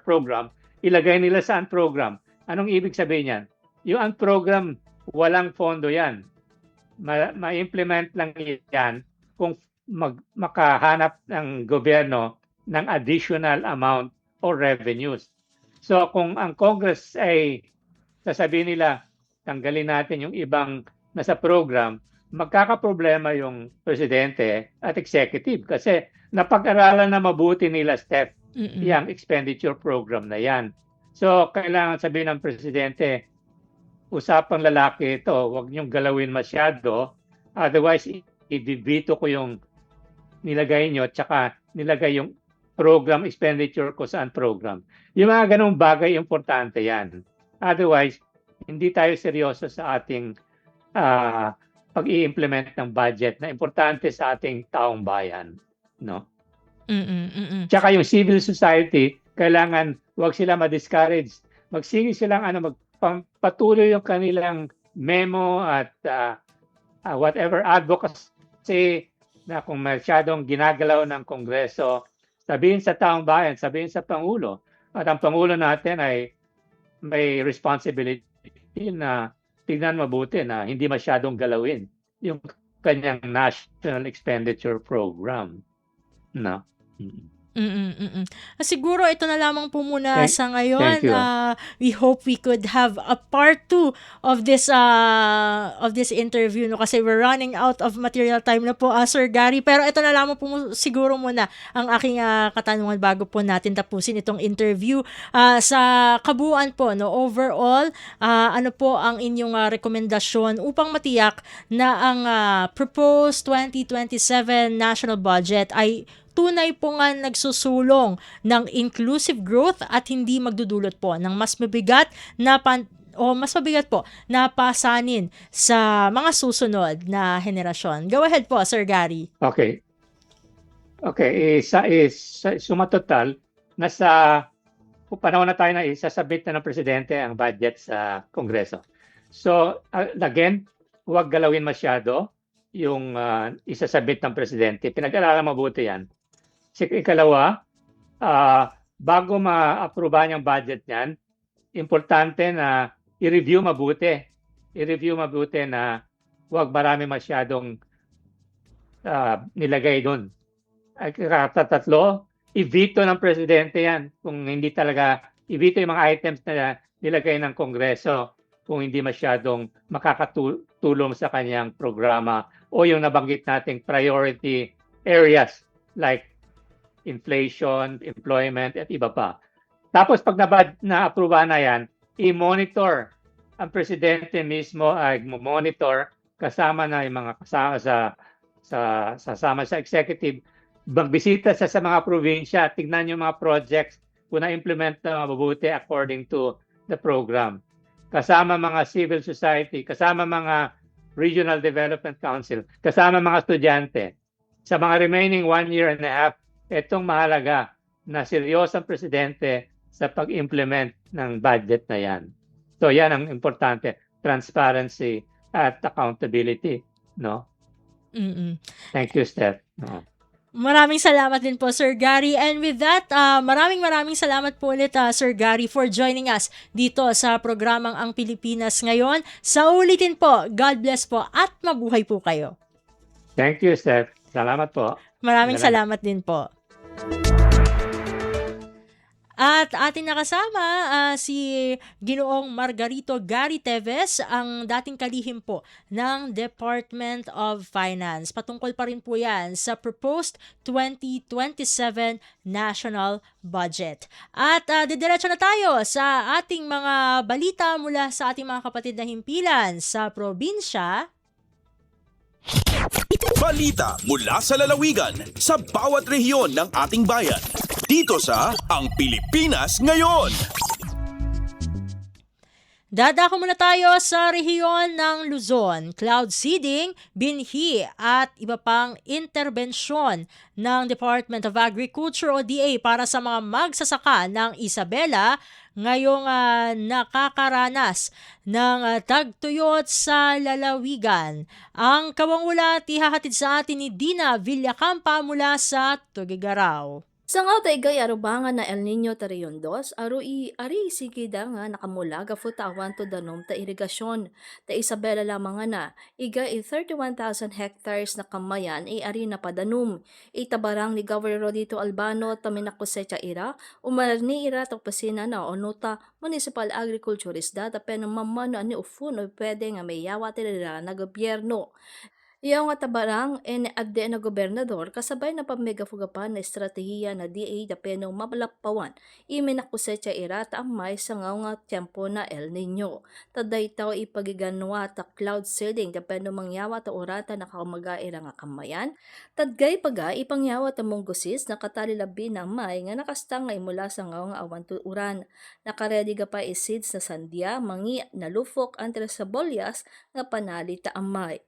program, ilagay nila sa unprogram. Anong ibig sabihin yan? Yung unprogram, walang pondo yan. Ma-implement lang yan kung makahanap ng gobyerno ng additional amount or revenues. So kung ang Congress ay sasabihin nila, tanggalin natin yung ibang nasa program, magkakaproblema yung Presidente at Executive kasi napag-aralan na mabuti nila STEP yung expenditure program na yan. So kailangan sabihin ng Presidente, usapang lalaki ito, huwag niyong galawin masyado, otherwise ibibito ko yung nilagay nyo, tsaka nilagay yung program expenditure ko saan program. Yung mga ganong bagay, importante yan. Otherwise, hindi tayo seryoso sa ating pag-i-implement ng budget na importante sa ating taong bayan. No? Tsaka yung civil society, kailangan wag sila ma-discourage. Magsige silang magpatuloy yung kanilang memo at whatever advocacy na kung masyadong ginagalaw ng Kongreso, sabihin sa taong bayan, sabihin sa Pangulo. At ang Pangulo natin ay may responsibility na tingnan mabuti na hindi masyadong galawin yung kanyang National Expenditure Program. No? Siguro ito na lamang po muna sa ngayon. Thank you. We hope we could have a part 2 of this interview no kasi we're running out of material time na po, Sir Gary. Pero ito na lamang po siguro muna ang aking katanungan bago po natin tapusin itong interview. Sa kabuuan po no, overall, ano po ang inyong rekomendasyon upang matiyak na ang proposed 2027 national budget ay tunay po nga nagsusulong ng inclusive growth at hindi magdudulot po ng mas mabigat po na pasanin sa mga susunod na henerasyon. Go ahead po, Sir Gary. Okay. Sumatotal, nasa panahon na tayo na isasabit na ng Presidente ang budget sa Kongreso. So, again, huwag galawin masyado yung isasabit ng Presidente. Pinag-aralan mabuti yan. Ikalawa, bago ma-aprobahan yung budget niyan, importante na i-review mabuti. I-review mabuti na huwag marami masyadong nilagay doon. Tatlo, i-veto ng Presidente yan. Kung hindi talaga, i-veto yung mga items na nilagay ng Kongreso kung hindi masyadong makakatulong sa kanyang programa o yung nabanggit nating priority areas like inflation, employment, at iba pa. Tapos pag na-approve na yan, i-monitor. Ang Presidente mismo ay monitor kasama na yung mga kasama sa executive magbisita sa mga probinsya, tignan yung mga projects kung na-implement na mabuti according to the program. Kasama mga civil society, kasama mga regional development council, kasama mga estudyante. Sa mga remaining 1 year and a half, itong mahalaga na seryosong presidente sa pag-implement ng budget na yan. So yan ang importante, transparency at accountability. No? Mm-mm. Thank you, Steph. No. Maraming salamat din po, Sir Gary. And with that, maraming salamat po ulit, Sir Gary, for joining us dito sa programang Ang Pilipinas Ngayon. Sa ulitin po, God bless po at mabuhay po kayo. Thank you, Steph. Salamat po. Maraming salamat din po. At ating nakasama si Ginoong Margarito Gary Teves, ang dating kalihim po ng Department of Finance. Patungkol pa rin po yan sa proposed 2027 National Budget. At didiretso na tayo sa ating mga balita mula sa ating mga kapatid na himpilan sa probinsya. Balita mula sa lalawigan sa bawat rehiyon ng ating bayan. Dito sa Ang Pilipinas Ngayon. Dadako muna tayo sa rehiyon ng Luzon. Cloud seeding, binhi at iba pang interbensyon ng Department of Agriculture o DA para sa mga magsasaka ng Isabela ngayong nakakaranas ng tagtuyot sa lalawigan. Ang kawangula ihahatid sa atin ni Dina Villacampa mula sa Tuguegarao. Sa nga taigay arubangan na El Nino Tarion 2, ari sigida nga nakamula gafutawan to danom ta irigasyon. Ta Isabela lamang nga na, iga 31,000 hectares na kamayan ari na padanum. Itabarang ni Governor Rodito Albano taminakusecha ira, umarni ira tapasina na onuta Municipal Agriculturist data penang mamano ni ufun o pwede nga may yawa tinira na gobyerno. Iyaw nga tabarang adde na gobernador kasabay na pamigafugapan na estratehiya na DA da penong mapalapawan iminakusecha irata ang may sangaw nga tiyempo na El Nino. Taday tao ipagiganwa ta cloud seeding da penong mangyawa ta orata na kamagaira nga kamayan. Tadgay paga ipangyawa ta monggosis na katalilabi ng may nga nakastang nga imula sangaw nga awan uran. Nakaredy ga pa seeds na sandya, mangi, nalufok, antre sa bolyas nga panali ta amay.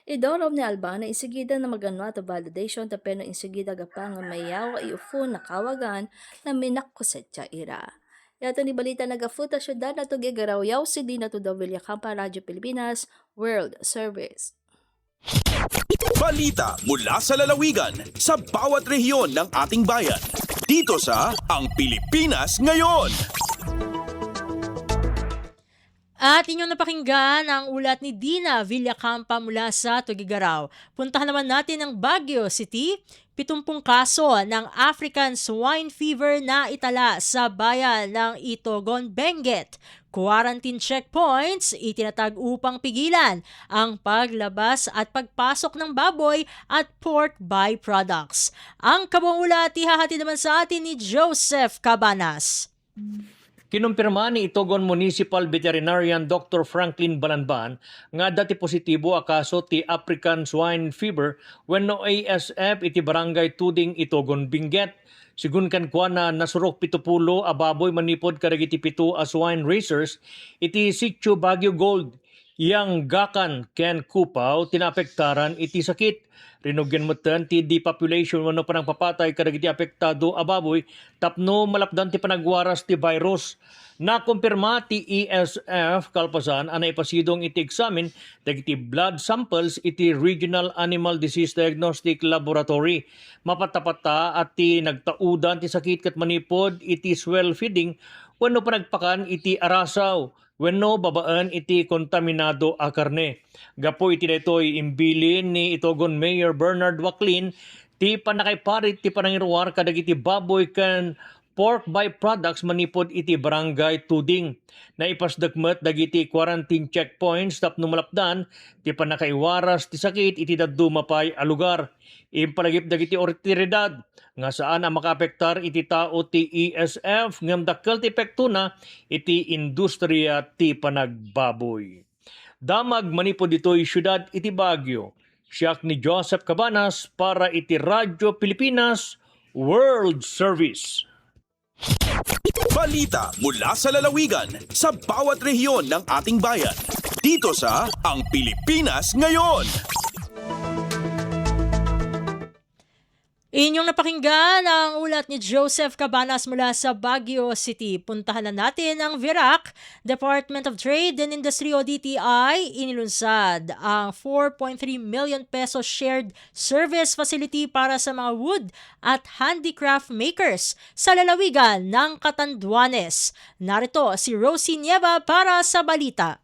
Idorov ni Albana isigida na maganwa to validation tapeno isigida gapa nga mayawa iufu na kawagan na minakkusetsa ira. Yato ni balita nagafuta syudad na Tuguegarao yaw si Dina to Villacampa, Radyo Pilipinas, World Service. Balita mula sa lalawigan sa bawat rehiyon ng ating bayan. Dito sa Ang Pilipinas Ngayon. At inyong napakinggan ang ulat ni Dina Villacampa mula sa Tuguegarao. Puntahan naman natin ang Baguio City. 70 kaso ng African Swine Fever na itala sa bayan ng Itogon, Benguet. Quarantine checkpoints itinatag upang pigilan ang paglabas at pagpasok ng baboy at pork byproducts. Ang kabuang ulat ihahatid naman sa atin ni Joseph Cabanas. Kinumpirma ni Itogon Municipal Veterinarian Dr. Franklin Balanban nga dati positibo a kaso ti African Swine Fever wenno ASF iti barangay Tuding Itogon, Benguet. Sigun kan kuan na nasurok 70 a baboy manipod kadagiti 7 a swine racers iti Sitio Baguio Gold. Yang gakan ken kupaw tinapektaran iti sakit. Rinugyan mo ti depopulation wano panang papatay kadagiti apektado a baboy tapno malapdan ti panagwaras ti virus. Nakumpirma ti ESF kalpasan ana ipasidong iti examine dagiti blood samples iti Regional Animal Disease Diagnostic Laboratory. Mapatapata at ti nagtaudan ti sakit kat manipod iti swell feeding wano panagpakan iti arasaw. Wenno babaan iti kontaminado a karne. Gapo iti daytoy imbilin ni Itogon Mayor Bernard Waclin ti panakaiparit ti panangiruar kadagiti baboy ken pork byproducts manipod iti barangay Tuding. Naipasdagmet dagiti quarantine checkpoints tapno malapdan ti panakaiwaras ti sakit iti daddu mapay a lugar. Impalagip dagiti otoridad nga saan ang makaapektar iti tao ti ESF ngam dakkel ti epekto na iti industriya ti panagbaboy. Damag manipod ditoy syudad iti Baguio. Siya ni Joseph Cabanas para iti Radyo Pilipinas World Service. Balita mula sa lalawigan sa bawat rehiyon ng ating bayan. Dito sa Ang Pilipinas Ngayon. Inyong napakinggan ang ulat ni Joseph Cabanas mula sa Baguio City. Puntahan na natin ang VIRAC, Department of Trade and Industry o DTI, inilunsad ang 4.3 million peso shared service facility para sa mga wood at handicraft makers sa lalawigan ng Catanduanes. Narito si Rosie Nieva para sa balita.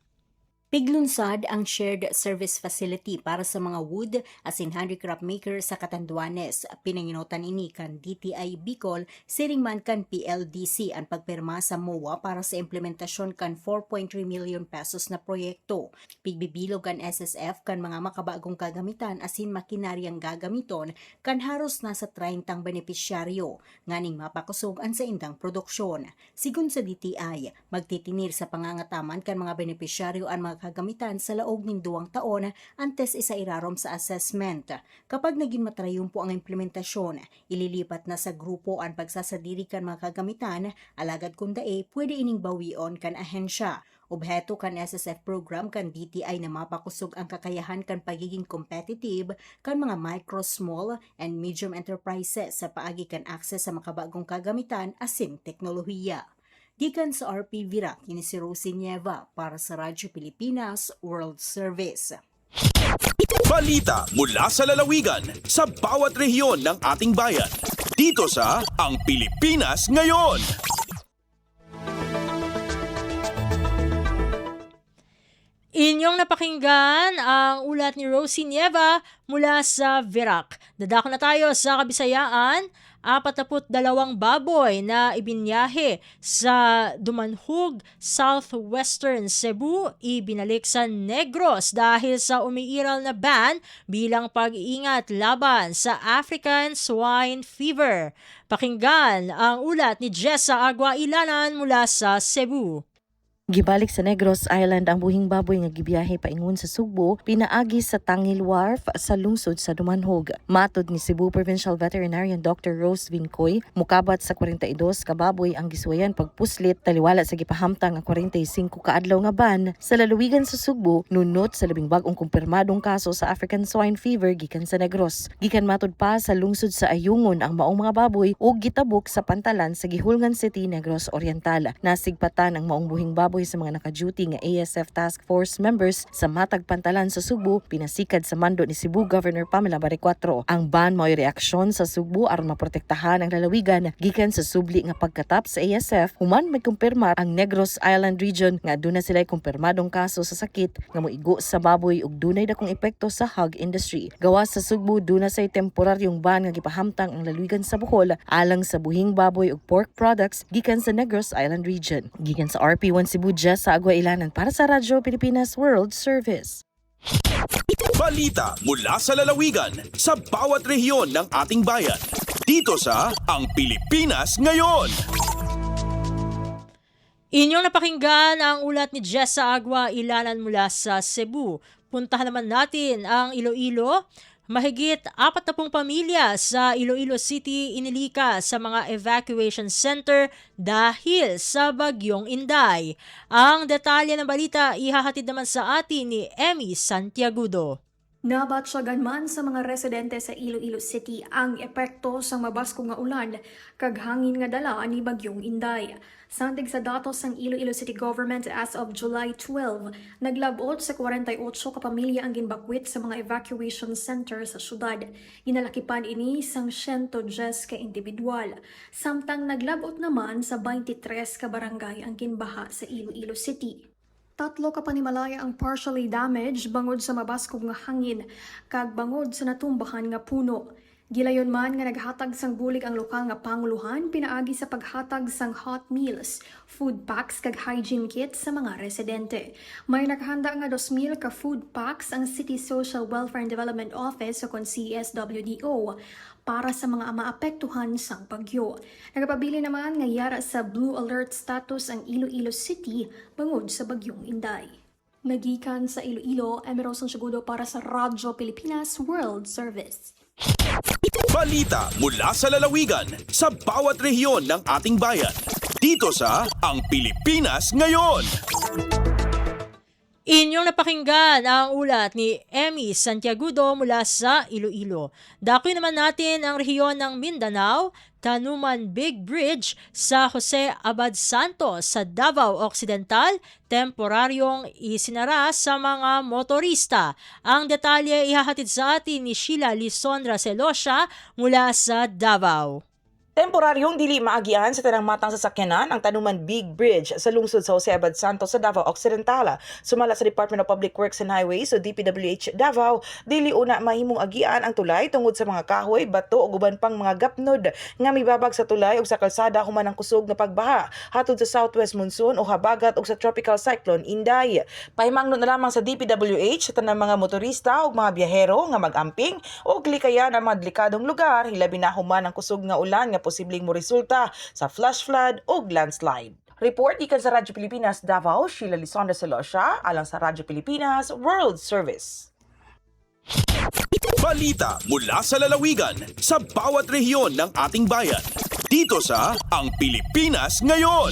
Piglunsad ang shared service facility para sa mga wood as in handicraft maker sa Catanduanes. Pinanginutan ini kan DTI Bicol, siringman kan PLDC ang pagpirma sa MOA para sa implementasyon kan 4.3 million pesos na proyekto. Pigbibilog kan SSF kan mga makabagong kagamitan as in makinaryang gagamiton kan haros nasa 30 benepisyaryo, nganing mapakusog ang sa indang produksyon. Sigun sa DTI, magtitinir sa pangangataman kan mga benepisyaryo ang mga kagamitan sa laog ng 2 taon antes isa irarom sa assessment. Kapag naging matrayumpo ang implementasyon, ililipat na sa grupo ang pagsasadiri kan mga kagamitan, alagad kung dae pwede ining bawion kan ahensya. Obheto kan SSF program kan DTI na mapakusog ang kakayahan kan pagiging competitive kan mga micro, small, and medium enterprises sa paagi kan access sa makabagong kagamitan asin teknolohiya. Gikan sa RP VIRAC, ini si Rosie Nieva para sa Radyo Pilipinas World Service. Balita mula sa lalawigan sa bawat rehiyon ng ating bayan. Dito sa Ang Pilipinas Ngayon. Inyong napakinggan ang ulat ni Rosie Nieva mula sa VIRAC. Dadako na tayo sa Kabisayaan. 42 baboy na ibinyahe sa Dumanhog, Southwestern Cebu, ibinalik sa Negros dahil sa umiiral na ban bilang pag-iingat laban sa African Swine Fever. Pakinggan ang ulat ni Jessa Aguailanan mula sa Cebu. Gibalik sa Negros Island ang buhing baboy nga gibiyahe paingon sa Sugbo pinaagi sa Tangil Wharf sa lungsod sa Dumanhog. Matod ni Cebu Provincial Veterinarian Dr. Rose Vincoy, mukabat sa 42 ka baboy ang giswayan pagpuslit taliwala sa gipahamtang ang 45 ka adlaw nga ban sa lalawigan sa Sugbo nunot sa labing bag-ong kumpirmadong kaso sa African Swine Fever gikan sa Negros. Gikan matod pa sa lungsod sa Ayungon ang maong mga baboy ug gitabok sa pantalan sa Gihulngan City, Negros Oriental. Nasigpatan ang maong buhing baboy sa mga naka-duty nga ASF Task Force members sa matag pantalan sa Sugbo, pinasikad sa mando ni Cebu Governor Pamela Baricuatro. Ang ban mao'y reaksyon sa Sugbo aron maprotektahan ang lalawigan gikan sa subli nga pagkatap sa ASF human may kumpirma ang Negros Island region nga aduna sila'y kumpirmadong kaso sa sakit nga moigo sa baboy ug dunay dakong epekto sa hog industry. Gawas sa Sugbo duna say temporaryong ban nga gipahamtang ang lalawigan sa Bohol alang sa buhing baboy ug pork products gikan sa Negros Island region. Gikan sa RP1 Cebu Jessa Aguailanan para sa Radyo Pilipinas World Service. Balita mula sa lalawigan sa bawat rehiyon ng ating bayan. Dito sa Ang Pilipinas Ngayon. Inyong napakinggan ang ulat ni Jessa Aguailanan mula sa Cebu. Puntahan naman natin ang Iloilo. Mahigit 40 pamilya sa Iloilo City inilika sa mga evacuation center dahil sa bagyong Inday. Ang detalye ng balita ihahatid naman sa atin ni Emmy Santiagudo. Nabatsyagan man sa mga residente sa Iloilo City ang epekto sa mabasko nga ulan kag hangin nga dala ni bagyong Inday. Sandig sa datos ng Iloilo City Government as of July 12, naglabot sa 48 ka pamilya ang ginbakwit sa mga evacuation center sa syudad. Ginalakipan ini sang 110 ka individual. Samtang naglabot naman sa 23 ka barangay ang ginbaha sa Iloilo City. 3 ka panimalaya ang partially damaged bangod sa mabaskog nga hangin kag bangod sa natumbahan nga puno. Gilayon man nga naghatag sang bulig ang lokal nga panguluhan pinaagi sa paghatag sang hot meals, food packs kag hygiene kits sa mga residente. May nakahanda nga 2,000 ka food packs ang City Social Welfare and Development Office o kon CSWDO para sa mga maapektuhan sang bagyo. Nagapabili naman nga yara sa blue alert status ang Iloilo City bangod sa bagyong Inday. Nagikan sa Iloilo, Emerson Segudo para sa Radyo Pilipinas World Service. Balita mula sa lalawigan sa bawat rehiyon ng ating bayan. Dito sa Ang Pilipinas Ngayon. Inyong napakinggan ang ulat ni Emmy Santiagudo mula sa Iloilo. Dakoy naman natin ang rehiyon ng Mindanao, Tanuman Big Bridge sa Jose Abad Santos sa Davao Occidental, temporaryong isinara sa mga motorista. Ang detalye ihahatid sa atin ni Sheila Lisondra Celosia mula sa Davao. Temporaryong dili maagian sa tanang matang sasakyanan ang Tanuman Big Bridge sa lungsod sa Jose Abad Santos sa Davao Occidental. Sumala sa Department of Public Works and Highways o DPWH Davao, dili una mahimong agian ang tulay tungod sa mga kahoy, bato o guban pang mga gapnod nga mibabag sa tulay ug sa kalsada human ang kusog nga pagbaha hatod sa southwest monsoon o habagat ug sa tropical cyclone Inday. Pahimangno na lamang sa DPWH sa tanang mga motorista ug mga biyahero nga mag-amping o likayan ang mga delikadong lugar hilabi na human ang kusog nga ulan nga posibleng mo resulta sa flash flood o landslide. Report ikan sa Radyo Pilipinas Davao, Sheila Lisondra Celosia, alang sa Radyo Pilipinas World Service. Balita mula sa lalawigan sa bawat rehiyon ng ating bayan. Dito sa Ang Pilipinas Ngayon.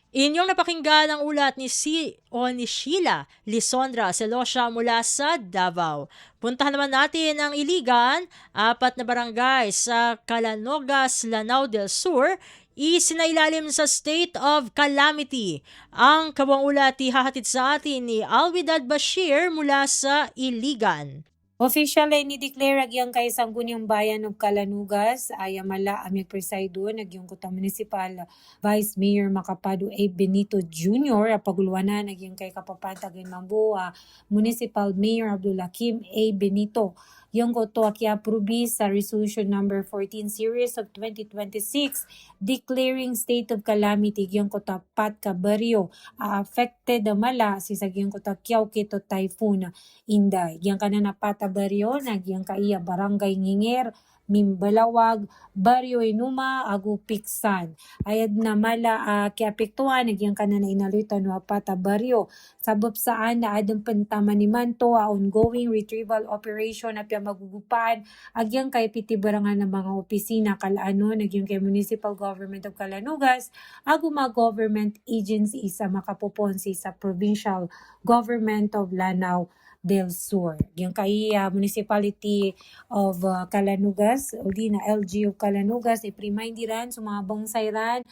Inyong napakinggan ang ulat ni Sheila Lisondra Celosia mula sa Davao. Puntahan naman natin ang Iligan, 4 na barangay sa Calanogas, Lanao del Sur, isinailalim sa state of calamity. Ang kabang ulat ihahatid sa atin ni Alwidad Bashir mula sa Iligan. Official ay ni-declare agyang kay Sangguniang Bayan of Calanugas, Ayamala Amig Presido, nagyong kuta Municipal Vice Mayor Macapado A. Benito Jr. Paguluanan nagyang kay Kapapatagin Mamboa Municipal Mayor Abdul Hakim A. Benito. Yung koto aki-aprubi sa Resolution Number 14 Series of 2026 declaring state of calamity yung koto Pat Cabarrio affected mala si sagyang koto Kiao Kito Typhoon Inday. Yung kanana Pata Barrio nagyang kaiya Barangay Nginger, Mimbalawag, Barrio Inuma, Agu Piksan. Ayad na mala kiapektuhan nagyang kanana inalutan wa Pata Barrio. Sabab saan na adang pantaman ni Manto ongoing retrieval operation na magugupaan agyang kay pitibarangan ng mga opisina kalaano nagyang kay Municipal Government of Calanugas agu mga government agency sa makapoponsi sa Provincial Government of Lanao del Sur. Yung kay Municipality of Calanugas, uli na LGU Calanugas, iprimindiran sa mga bangsayran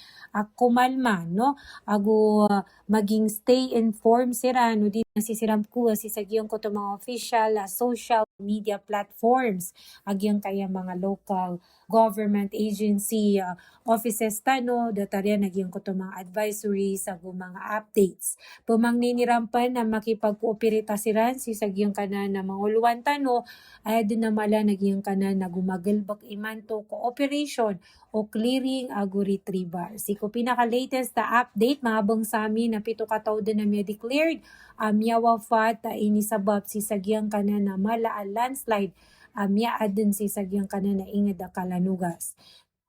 kumalma, no? Ago maging stay informed sira, no? Di nasisiram ko si sagyong ko to mga official social media platforms. Agyang kaya mga local government agency offices tano, datarya nagyang ko to mga advisories, ago mga updates. Pumangninirampal na makipag-kooperita siran si sagyong kanan na mga uluan tano, ay din na mala nagyang kanan na gumagalbak imanto cooperation o clearing ago retrieval. Siko pinaka-latest na update, mga bangsami na 7 kataw din na may declared, miyawafat inisabab si sagyang kanan na mala a landslide, miyaadin si sagyang kanan na ingad a Calanugas.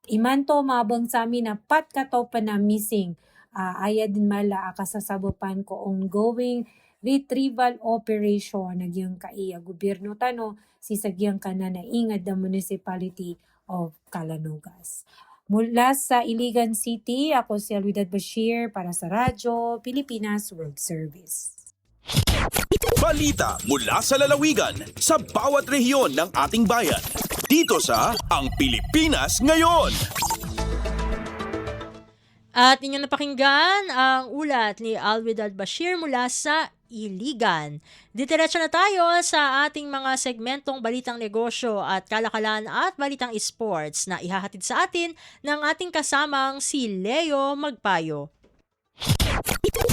Imanto mabang sa amin na pat kataw pa na missing. Aya din mala kasasabapan ko ongoing retrieval operation nagyang kaiya gobyerno tano si sagyang kanan na ingad the Municipality of Calanugas. Mula sa Iligan City, ako si Alwidad Bashir para sa Radyo Pilipinas World Service. Balita mula sa lalawigan sa bawat rehiyon ng ating bayan. Dito sa Ang Pilipinas Ngayon. At inyong napakinggan ang ulat ni Alwidad Bashir mula sa Iligan. Diretso na tayo sa ating mga segmentong balitang negosyo at kalakalan at balitang esports na ihahatid sa atin ng ating kasamang si Leo Magpayo.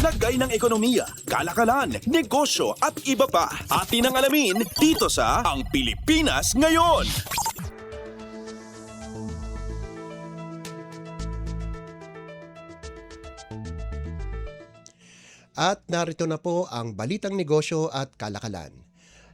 Lagay ng ekonomiya, kalakalan, negosyo at iba pa. Atin ang alamin dito sa Ang Pilipinas Ngayon. At narito na po ang balitang negosyo at kalakalan.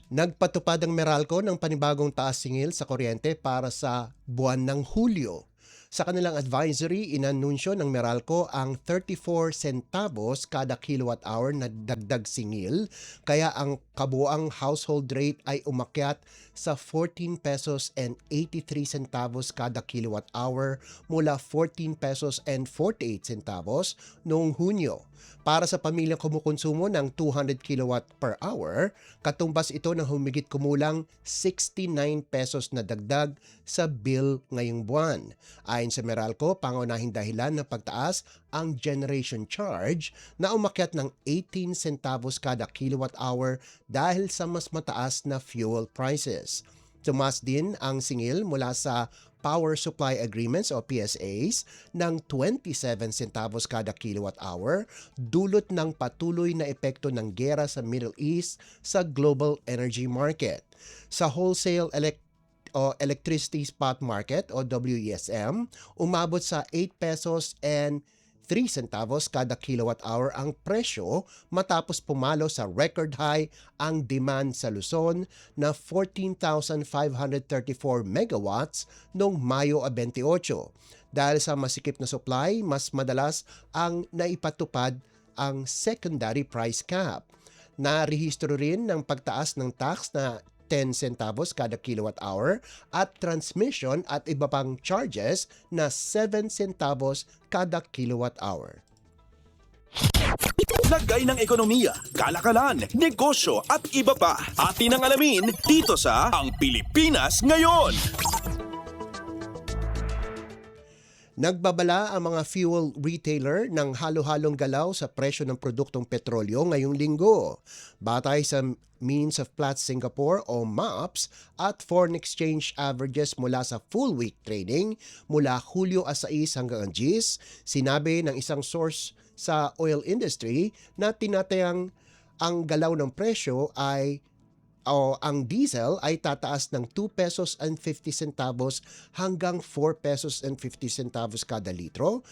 Nagpatupad ang Meralco ng panibagong taas singil sa kuryente para sa buwan ng Hulyo. Sa kanilang advisory, inanunsyo ng Meralco ang 34 centavos kada kilowatt hour na dagdag singil, kaya ang kabuang household rate ay umakyat sa 14 pesos and 83 centavos kada kilowatt hour mula 14 pesos and 48 centavos noong Hunyo. Para sa pamilyang kumukonsumo ng 200 kilowatt per hour, katumbas ito ng humigit kumulang 69 pesos na dagdag sa bill ngayong buwan. Ayon sa Meralco, pangunahing dahilan ng pagtaas ang generation charge na umakyat ng 18 centavos kada kilowatt hour dahil sa mas mataas na fuel prices. Tumaas din ang singil mula sa Power Supply Agreements o PSAs ng 27 centavos kada kilowatt hour, dulot ng patuloy na epekto ng giyera sa Middle East sa global energy market. Sa wholesale electricity spot market o WESM, umabot sa 8 pesos and 3 centavos kada kilowatt hour ang presyo matapos pumalo sa record high ang demand sa Luzon na 14,534 megawatts noong Mayo 28. Dahil sa masikip na supply, mas madalas ang naipatupad ang secondary price cap. Narehistro rin ng pagtaas ng tax na 10 centavos kada kilowatt hour at transmission at iba pang charges na 7 centavos kada kilowatt hour. Lagay ng ekonomiya, kalakalan, negosyo at iba pa. Atin ang alamin dito sa Ang Pilipinas Ngayon. Nagbabala ang mga fuel retailer ng halo-halong galaw sa presyo ng produktong petrolyo ngayong linggo. Batay sa Means of Platts Singapore o MAPS at foreign exchange averages mula sa full week trading mula Hulyo 6 hanggang 10, sinabi ng isang source sa oil industry na tinatayang ang galaw ng presyo ay ang diesel ay tataas ng 2 pesos and 50 centavos hanggang 4 pesos and 50 centavos kada litro,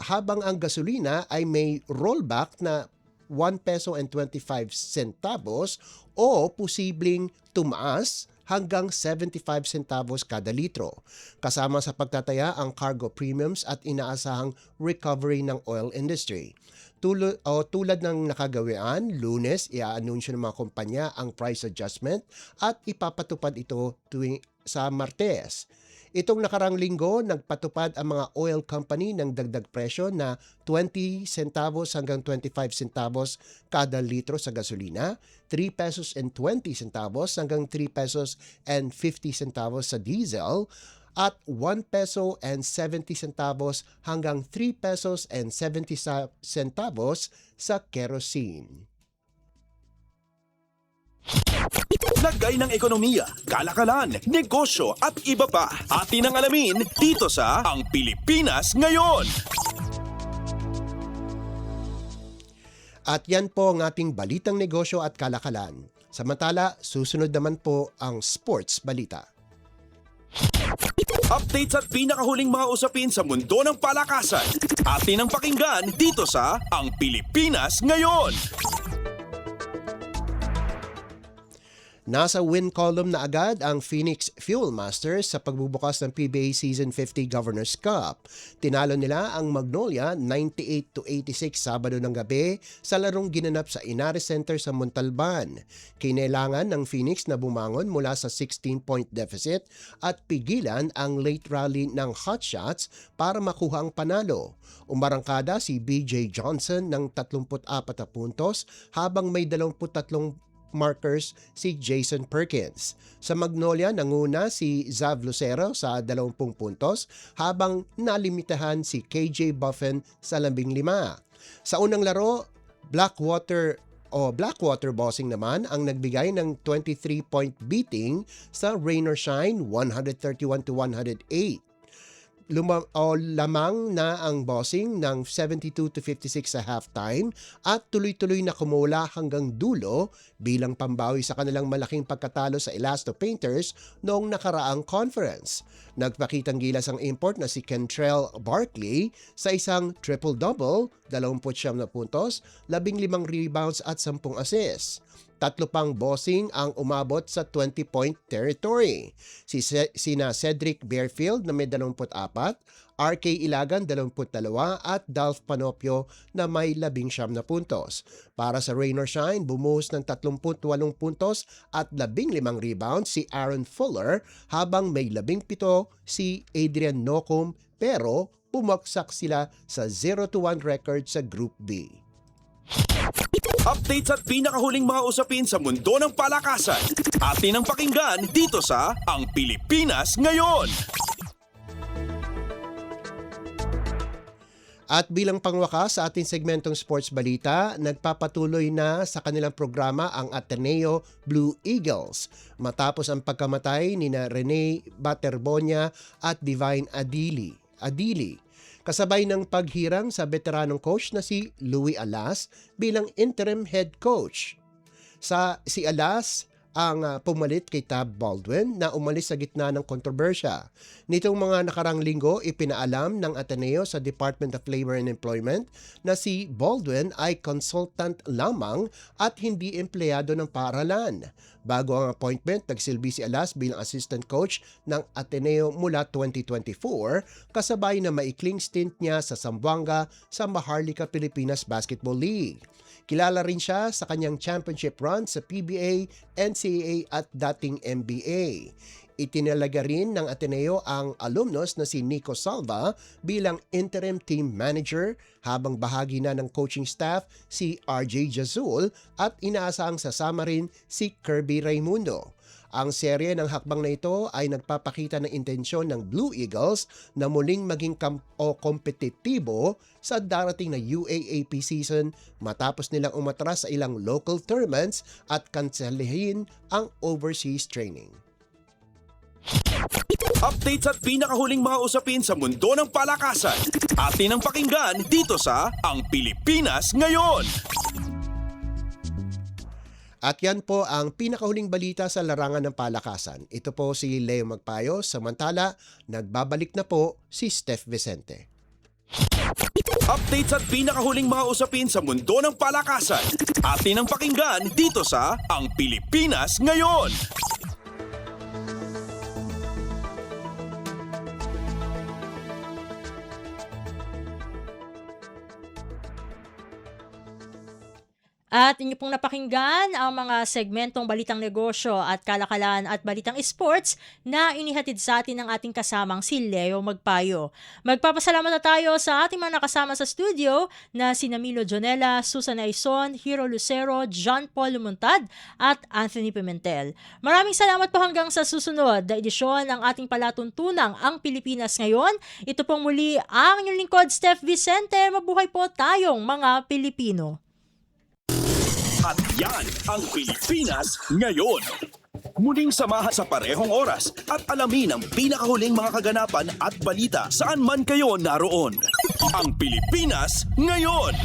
habang ang gasolina ay may rollback na 1 peso and 25 centavos o posibleng tumaas hanggang 75 centavos kada litro. Kasama sa pagtataya ang cargo premiums at inaasahang recovery ng oil industry. Tulad ng nakagawian, Lunes, i-anunsyo ng mga kumpanya ang price adjustment at ipapatupad ito sa Martes. Itong nakarang linggo, nagpatupad ang mga oil company ng dagdag presyo na 20 centavos hanggang 25 centavos kada litro sa gasolina, 3 pesos and 20 centavos hanggang 3 pesos and 50 centavos sa diesel, at 1 peso and 70 centavos hanggang 3 pesos and 70 centavos sa kerosene. Lagay ng ekonomiya, kalakalan, negosyo at iba pa. Atin ang alamin dito sa Ang Pilipinas Ngayon. At yan po ang ating balitang negosyo at kalakalan. Samantala, susunod naman po ang sports balita. Updates at pinakahuling mga usapin sa mundo ng palakasan. Atin ang pakinggan dito sa Ang Pilipinas Ngayon. Nasa win column na agad ang Phoenix Fuelmasters sa pagbubukas ng PBA Season 50 Governors Cup. Tinalo nila ang Magnolia 98-86 Sabado ng gabi sa larong ginanap sa Inares Center sa Montalban. Kinailangan ng Phoenix na bumangon mula sa 16-point deficit at pigilan ang late rally ng Hotshots para makuha ang panalo. Umarangkada si BJ Johnson ng 34 na puntos habang may 23 markers si Jason Perkins. Sa Magnolia, nanguna si Zav Lucero sa 20 puntos habang nalimitahan si KJ Buffen sa 15. Sa unang laro, Blackwater Bossing naman ang nagbigay ng 23-point beating sa Rain or Shine 131-108. Lamang na ang Bossing ng 72-56 sa halftime at tuloy-tuloy na kumula hanggang dulo bilang pambawi sa kanilang malaking pagkatalo sa Elasto Painters noong nakaraang conference. Nagpakitang gilas ang import na si Kentrell Barkley sa isang triple-double, 29 na puntos, 15 rebounds at 10 assists. Tatlo pang bossing ang umabot sa 20-point territory. Sina Cedric Bearfield na may 24, RK Ilagan 22 at Dolph Panopio na may 19 na puntos. Para sa Rain or Shine, bumuhos ng 38 puntos at 15 rebounds si Aaron Fuller habang may 17 si Adrian Nocum pero pumaksak sila sa 0-1 record sa Group B. Updates at pinakahuling mga usapin sa mundo ng palakasan. Atin ang pakinggan dito sa Ang Pilipinas Ngayon. At bilang pangwakas sa ating segmentong sports balita, nagpapatuloy na sa kanilang programa ang Ateneo Blue Eagles matapos ang pagkamatay ni Rene Baterbonia at Divine Adili. Kasabay ng paghirang sa veteranong coach na si Louie Alas bilang interim head coach. Si Alas ang pumalit kay Tab Baldwin na umalis sa gitna ng kontrobersya. Nitong mga nakarang linggo, ipinaalam ng Ateneo sa Department of Labor and Employment na si Baldwin ay consultant lamang at hindi empleyado ng paaralan. Bago ang appointment, nagsilbi si Alas bilang assistant coach ng Ateneo mula 2024, kasabay na maikling stint niya sa Zamboanga sa Maharlika Pilipinas Basketball League. Kilala rin siya sa kanyang championship run sa PBA, NCAA at dating NBA. Itinalaga rin ng Ateneo ang alumnus na si Nico Salva bilang interim team manager habang bahagi na ng coaching staff si RJ Jazul at inaasahang sasama rin si Kirby Raimundo. Ang serye ng hakbang na ito ay nagpapakita ng intensyon ng Blue Eagles na muling maging kompetitibo sa darating na UAAP season matapos nilang umatras sa ilang local tournaments at kanselahin ang overseas training. Updates at pinakahuling mga usapin sa mundo ng palakasan. Atin ang pakinggan dito sa Ang Pilipinas Ngayon. At yan po ang pinakahuling balita sa larangan ng palakasan. Ito po si Leo Magpayo, samantala nagbabalik na po si Steph Vicente. Updates at pinakahuling mga usapin sa mundo ng palakasan. Atin ang pakinggan dito sa Ang Pilipinas Ngayon. At inyo pong napakinggan ang mga segmentong Balitang Negosyo at Kalakalan at Balitang Sports na inihatid sa atin ng ating kasamang si Leo Magpayo. Magpapasalamat na tayo sa ating mga nakasama sa studio na si Milo Jonella, Susan Aison, Hiro Lucero, John Paul Lumuntad at Anthony Pimentel. Maraming salamat po hanggang sa susunod na edisyon ng ating palatuntunang Ang Pilipinas Ngayon. Ito pong muli ang inyong lingkod, Steph Vicente. Mabuhay po tayong mga Pilipino. At yan ang Pilipinas Ngayon. Muling samahan sa parehong oras at alamin ang pinakahuling mga kaganapan at balita saan man kayo naroon. Ang Pilipinas Ngayon.